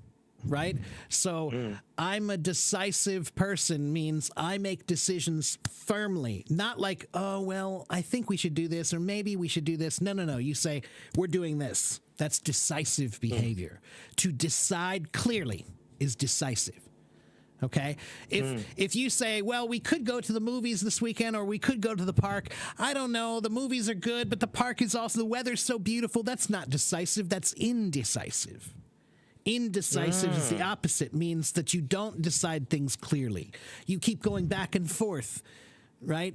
Right? So I'm a decisive person means I make decisions firmly, not like, oh, well, I think we should do this or maybe we should do this. No. You say, we're doing this. That's decisive behavior. To decide clearly is decisive. Okay? If you say, well, we could go to the movies this weekend or we could go to the park. I don't know. The movies are good, but the park is also, the weather's so beautiful. That's not decisive. That's indecisive. Indecisive is the opposite, means that you don't decide things clearly. You keep going back and forth, right?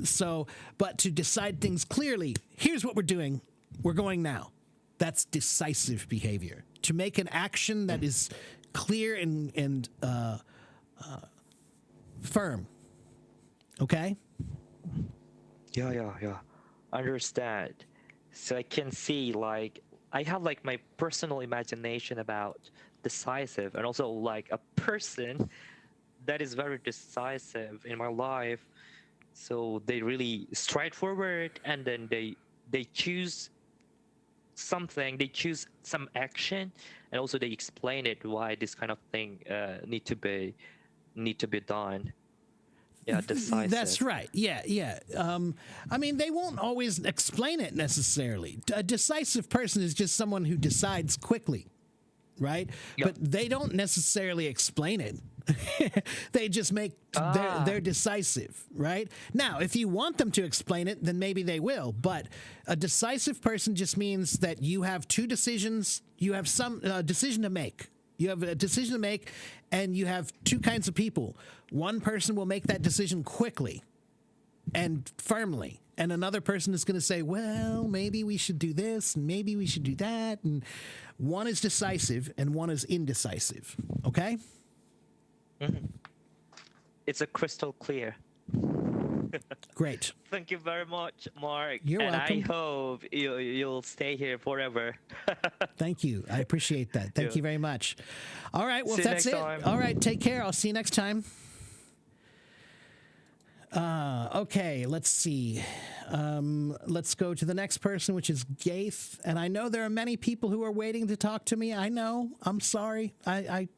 So, but to decide things clearly, here's what we're doing. We're going now. That's decisive behavior. To make an action that is clear and firm. Okay? Yeah. Understand. So I can see like I have like my personal imagination about decisive and also like a person that is very decisive in my life. So they really straightforward and then they choose something, they choose some action and also they explain it why this kind of thing need to be done. Yeah, decisive. That's right. Yeah. I mean, they won't always explain it necessarily. A decisive person is just someone who decides quickly, right? Yep. But they don't necessarily explain it. They just make they're decisive, right? Now, if you want them to explain it, then maybe they will. But a decisive person just means that you have two decisions. You have some decision to make. You have a decision to make, and you have two kinds of people. One person will make that decision quickly and firmly, and another person is going to say, well, maybe we should do this, and maybe we should do that. And one is decisive, and one is indecisive. Okay? It's a crystal clear. Great. Thank you very much, Mark. You're welcome. I hope you'll stay here forever. Thank you. I appreciate that. Thank you very much. All right. Well, See you that's next it. time. All right. Take care. I'll see you next time. Okay. Let's see. Let's go to the next person, which is Gaith. And I know there are many people who are waiting to talk to me. I know. I'm sorry. I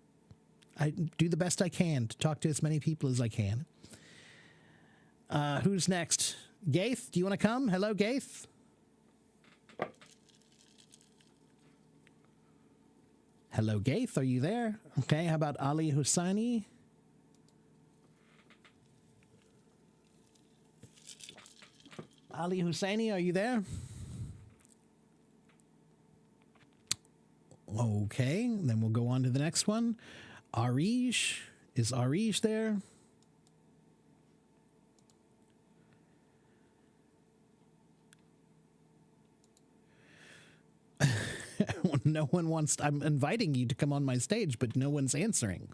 do the best I can to talk to as many people as I can. Who's next? Gaith, do you want to come? Hello, Gaith. Hello, Gaith. Are you there? Okay. How about Ali Hussaini? Ali Hussaini, are you there? Okay. Then we'll go on to the next one. Arish. Is Arish there? No one wants. I'm inviting you to come on my stage, but no one's answering.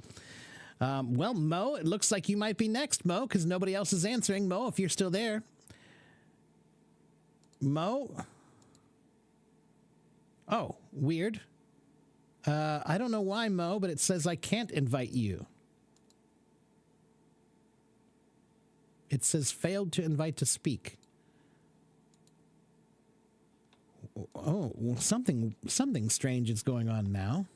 Well, Mo, it looks like you might be next, Mo, because nobody else is answering. Mo, if you're still there. Mo? Oh, weird. I don't know why, Mo, but it says I can't invite you. It says failed to invite to speak. Oh, well, something strange is going on now.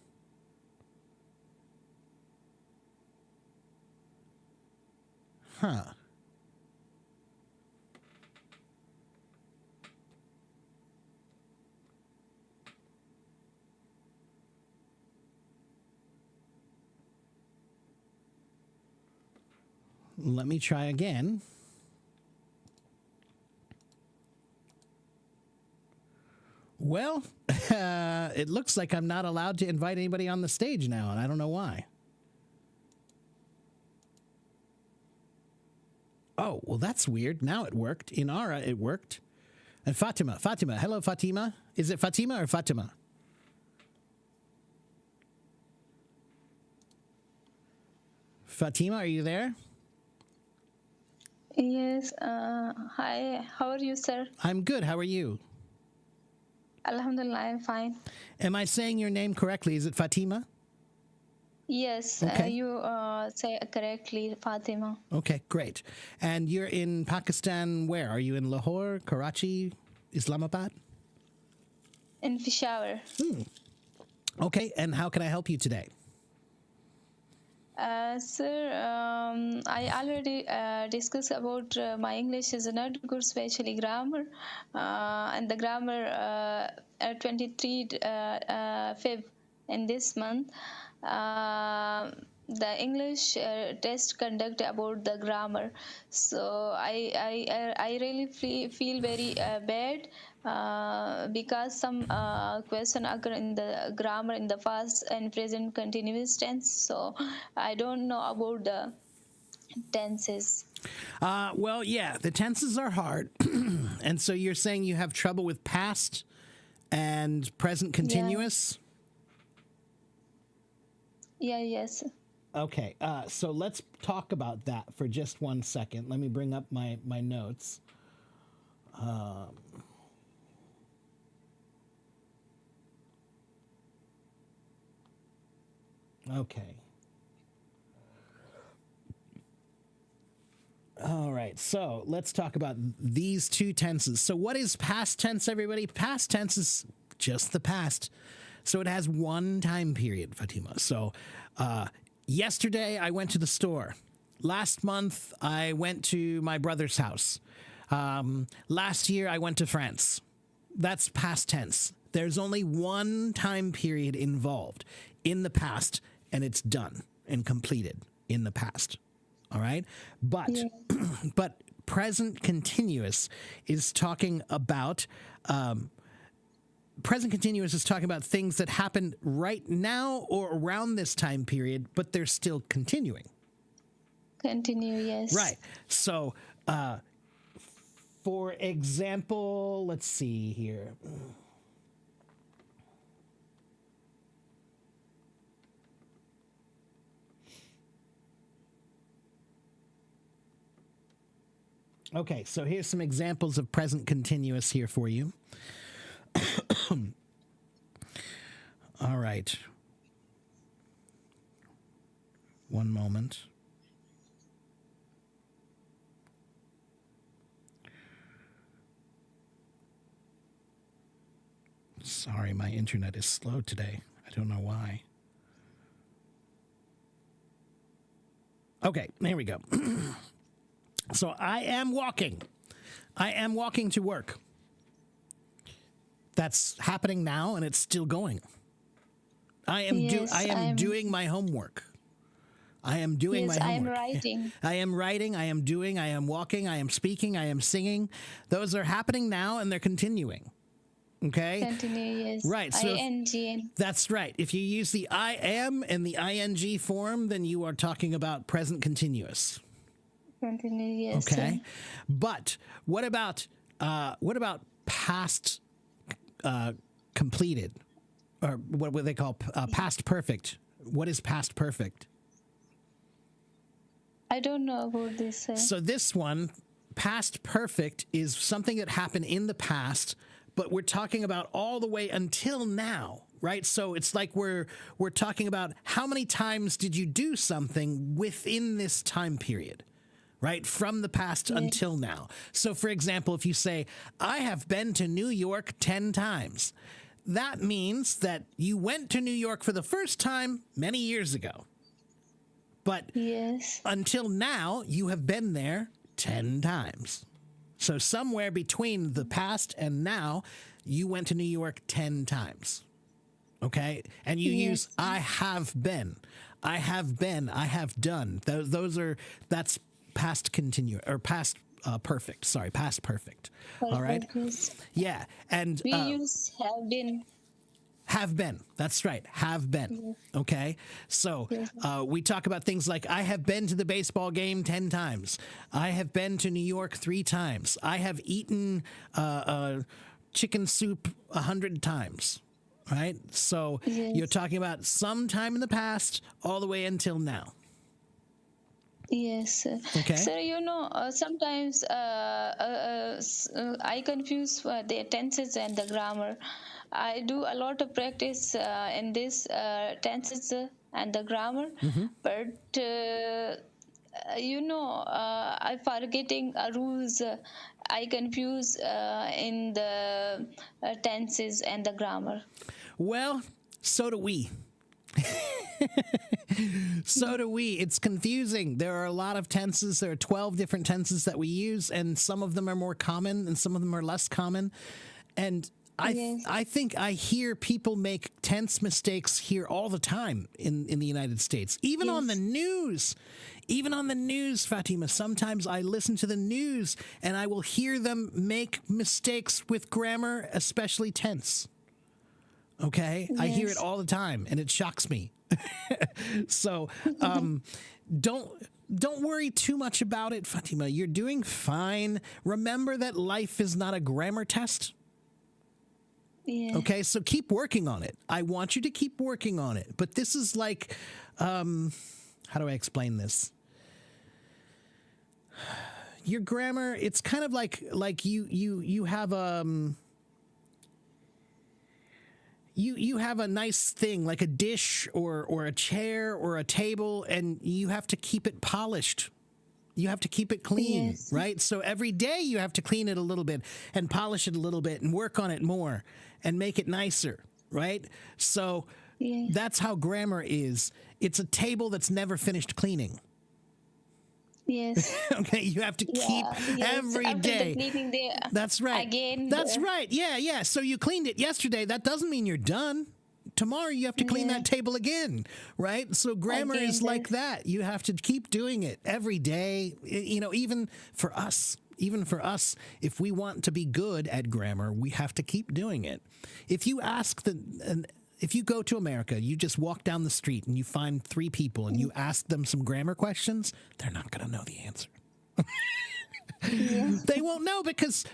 Huh. Let me try again. Well, It looks like I'm not allowed to invite anybody on the stage now, and I don't know why. Oh, well, that's weird. Now it worked. Inara, it worked. And Fatima. Fatima. Hello, Fatima. Is it Fatima or Fatima? Fatima, are you there? Yes. Hi. How are you, sir? I'm good. How are you? Alhamdulillah, I'm fine. Am I saying your name correctly? Is it Fatima? Yes, Okay. you say correctly, Fatima. Okay, great. And you're in Pakistan where? Are you in Lahore, Karachi, Islamabad? In Peshawar. Okay, and how can I help you today? Sir, I already discussed about my English is not good, especially grammar. And the grammar 23 Feb in this month. The English test conduct about the grammar, so I really feel very bad because some question occur in the grammar in the past and present continuous tense, so I don't know about the tenses. Well, yeah, the tenses are hard. And so you're saying you have trouble with past and present continuous? Yeah, yes. Okay, so let's talk about that for just 1 second. Let me bring up my notes. Okay. All right, so let's talk about these two tenses. So what is past tense, everybody? Past tense is just the past. So it has one time period, Fatima. So yesterday I went to the store. Last month I went to my brother's house. Last year I went to France. That's past tense. There's only one time period involved in the past, and it's done and completed in the past. All right? But but present continuous is talking about present continuous is talking about things that happened right now or around this time period, but they're still continuing. Continue, yes. Right. So, for example, let's see here. Okay, so here's some examples of present continuous here for you. All right. One moment. Sorry, my internet is slow today. I don't know why. Okay, here we go. So I am walking. I am walking to work. That's happening now, and it's still going. I am doing my homework. I am doing my homework. I am writing. I am writing, I am doing, I am walking, I am speaking, I am singing. Those are happening now, and they're continuing. Okay? Continue, yes. Right. So ING. that's right. If you use the I am and the ing form, then you are talking about present continuous. Continue, yes. Okay. But what about past completed, or what they call past perfect? What is past perfect? I don't know about this, sir. So this one, past perfect, is something that happened in the past, but we're talking about all the way until now, right? So it's like we're talking about how many times did you do something within this time period, right? From the past until now. So for example, if you say, I have been to New York 10 times, that means that you went to New York for the first time many years ago. But yes. until now, you have been there 10 times. So somewhere between the past and now, you went to New York 10 times. Okay? And you use I have been. I have been. I have done. That's past continue or past perfect. Sorry, past perfect. All right? Yes. Yeah. And We use have been. Have been. That's right. Have been. Okay. So we talk about things like I have been to the baseball game 10 times. I have been to New York 3 times. I have eaten chicken soup 100 times. Right. So you're talking about some time in the past all the way until now. Yes, sir. Okay. Sir, sometimes I confuse the tenses and the grammar. I do a lot of practice in this tenses and the grammar, but I forgetting rules. I confuse in the tenses and the grammar. Well, so do we. So do we. It's confusing. There are a lot of tenses. There are 12 different tenses that we use, and some of them are more common and some of them are less common. And I think I hear people make tense mistakes here all the time in the United States, even on the news. Even on the news, Fatima, sometimes I listen to the news and I will hear them make mistakes with grammar, especially tense. Okay? I hear it all the time and it shocks me. So don't worry too much about it, Fatima. You're doing fine. Remember that life is not a grammar test. Yeah. Okay, so keep working on it. I want you to keep working on it. But this is like, how do I explain this? Your grammar, it's kind of like you have you have a nice thing like a dish or a chair or a table, and you have to keep it polished. You have to keep it clean, right? So every day you have to clean it a little bit and polish it a little bit and work on it more and make it nicer, right? So that's how grammar is. It's a table that's never finished cleaning. Yes. Okay, you have to keep every day. That's right. Again. That's right. Yeah. So you cleaned it yesterday. That doesn't mean you're done. Tomorrow you have to clean that table again, right? So grammar is like that. You have to keep doing it every day. You know, even for us, if we want to be good at grammar, we have to keep doing it. If you if you go to America, you just walk down the street and you find 3 people and you ask them some grammar questions, they're not going to know the answer. They won't know because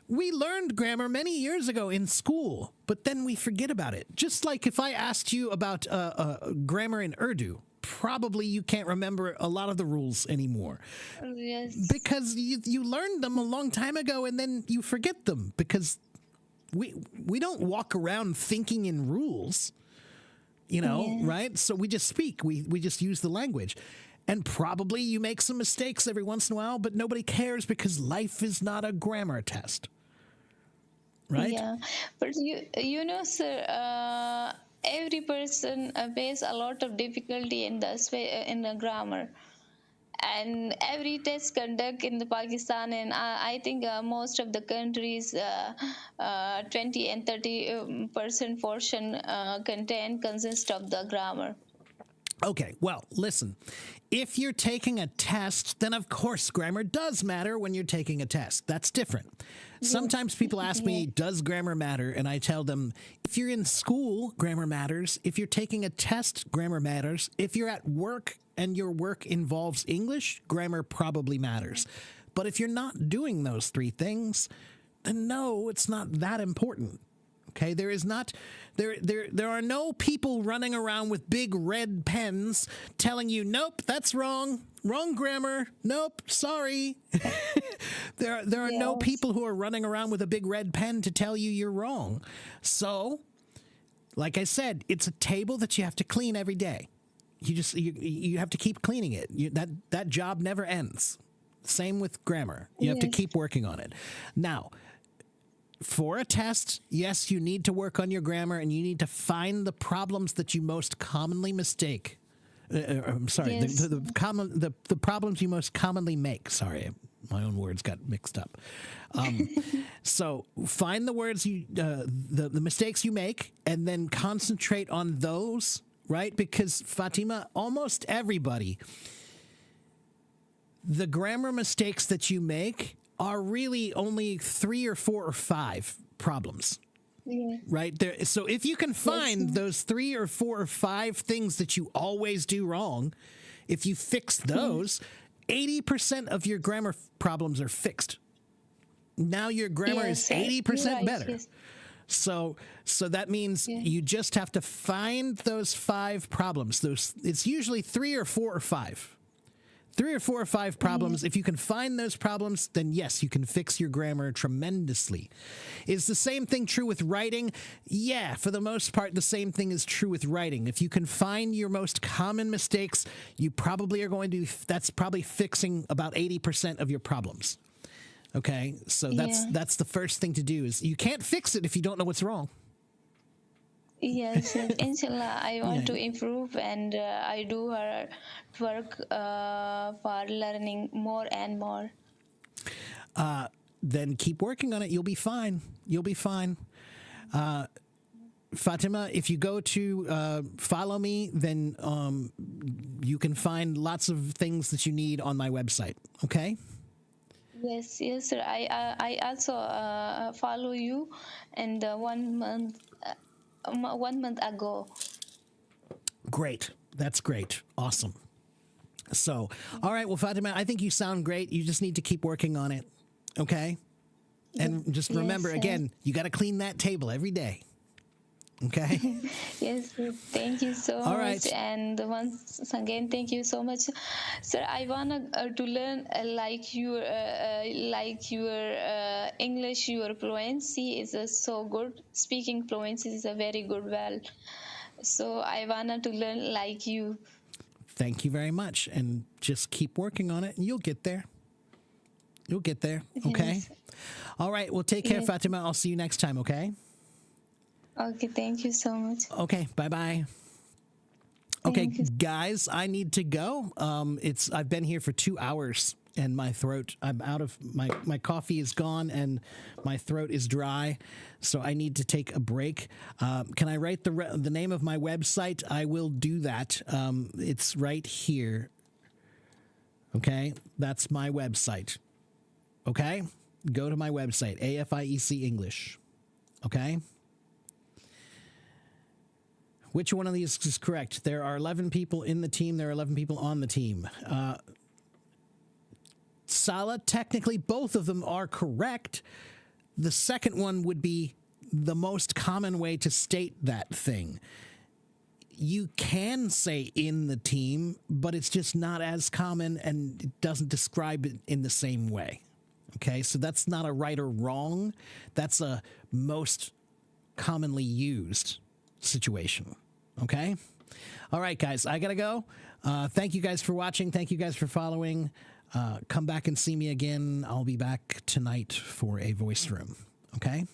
we learned grammar many years ago in school, but then we forget about it. Just like if I asked you about grammar in Urdu, probably you can't remember a lot of the rules anymore. Yes. Because you learned them a long time ago and then you forget them because we don't walk around thinking in rules, right? So we just speak. We just use the language. And probably you make some mistakes every once in a while, but nobody cares because life is not a grammar test. Right? Yeah. But sir, every person face a lot of difficulty in the grammar. And every test conduct in the Pakistan, and I think most of the countries, 20 and 30% portion content consists of the grammar. Okay, well, listen. If you're taking a test, then of course grammar does matter when you're taking a test. That's different. Sometimes people ask me, does grammar matter? And I tell them, if you're in school, grammar matters. If you're taking a test, grammar matters. If you're at work and your work involves English, grammar probably matters. But if you're not doing those 3 things, then no, it's not that important. Okay, there are no people running around with big red pens telling you, nope, that's wrong grammar, nope, sorry. There are no people who are running around with a big red pen to tell you you're wrong. So, like I said, it's a table that you have to clean every day. You have to keep cleaning it. That job never ends. Same with grammar. You have to keep working on it. Now, for a test, yes, you need to work on your grammar and you need to find the problems that you most commonly mistake. I'm sorry, the problems you most commonly make. Sorry, my own words got mixed up. So find the words the mistakes you make and then concentrate on those, right? Because Fatima, almost everybody, the grammar mistakes that you make are really only 3 or 4 or 5 problems. Yeah. right there. So if you can find those 3 or 4 or 5 things that you always do wrong, if you fix those, 80% of your grammar problems are fixed. Now your grammar is Yes, sir. 80% You're right, better. yes. So that means you just have to find those 5 problems. It's usually 3 or 4 or 5. 3 or 4 or 5 problems. If you can find those problems, then yes, you can fix your grammar tremendously. Is the same thing true with writing? Yeah, for the most part, the same thing is true with writing. If you can find your most common mistakes, you probably are going to, that's probably fixing about 80% of your problems. Okay, so that's the first thing to do is you can't fix it if you don't know what's wrong. Yes, yes. Inshallah, I want to improve, and I do hard work for learning more and more. Then keep working on it. You'll be fine. You'll be fine. Fatima, if you go to follow me, then you can find lots of things that you need on my website. Okay? Yes, yes, sir. I also follow you, and 1 month 1 month ago. Great. That's great. Awesome. So, all right. Well, Fatima, I think you sound great. You just need to keep working on it. Okay? And just remember, Yes, sir. again, you got to clean that table every day. Okay? Yes, sir. Thank you so All much. right. And once again, thank you so much, sir. I wanna to learn like your English. Your fluency is so good. Speaking fluency is a very good. Well, so I wanna to learn like you. Thank you very much. And just keep working on it, and you'll get there. You'll get there. Okay? Yes. All right. Well, take care, Yes. Fatima. I'll see you next time. Okay? Okay, thank you so much. Okay. Bye-bye. Okay, Thank you. guys, I need to go. I've been here for 2 hours, and my throat, I'm out of, my coffee is gone, and my throat is dry, so I need to take a break. Can I write the name of my website? I will do that. It's right here. Okay, that's my website. Okay, go to my website, AFIEC English. Okay. Which one of these is correct? There are 11 people in the team. There are 11 people on the team. Sala, technically both of them are correct. The second one would be the most common way to state that thing. You can say in the team, but it's just not as common and it doesn't describe it in the same way. Okay, so that's not a right or wrong. That's a most commonly used situation. Okay? All right, guys, I got to go. Thank you guys for watching. Thank you guys for following. Come back and see me again. I'll be back tonight for a voice room. Okay?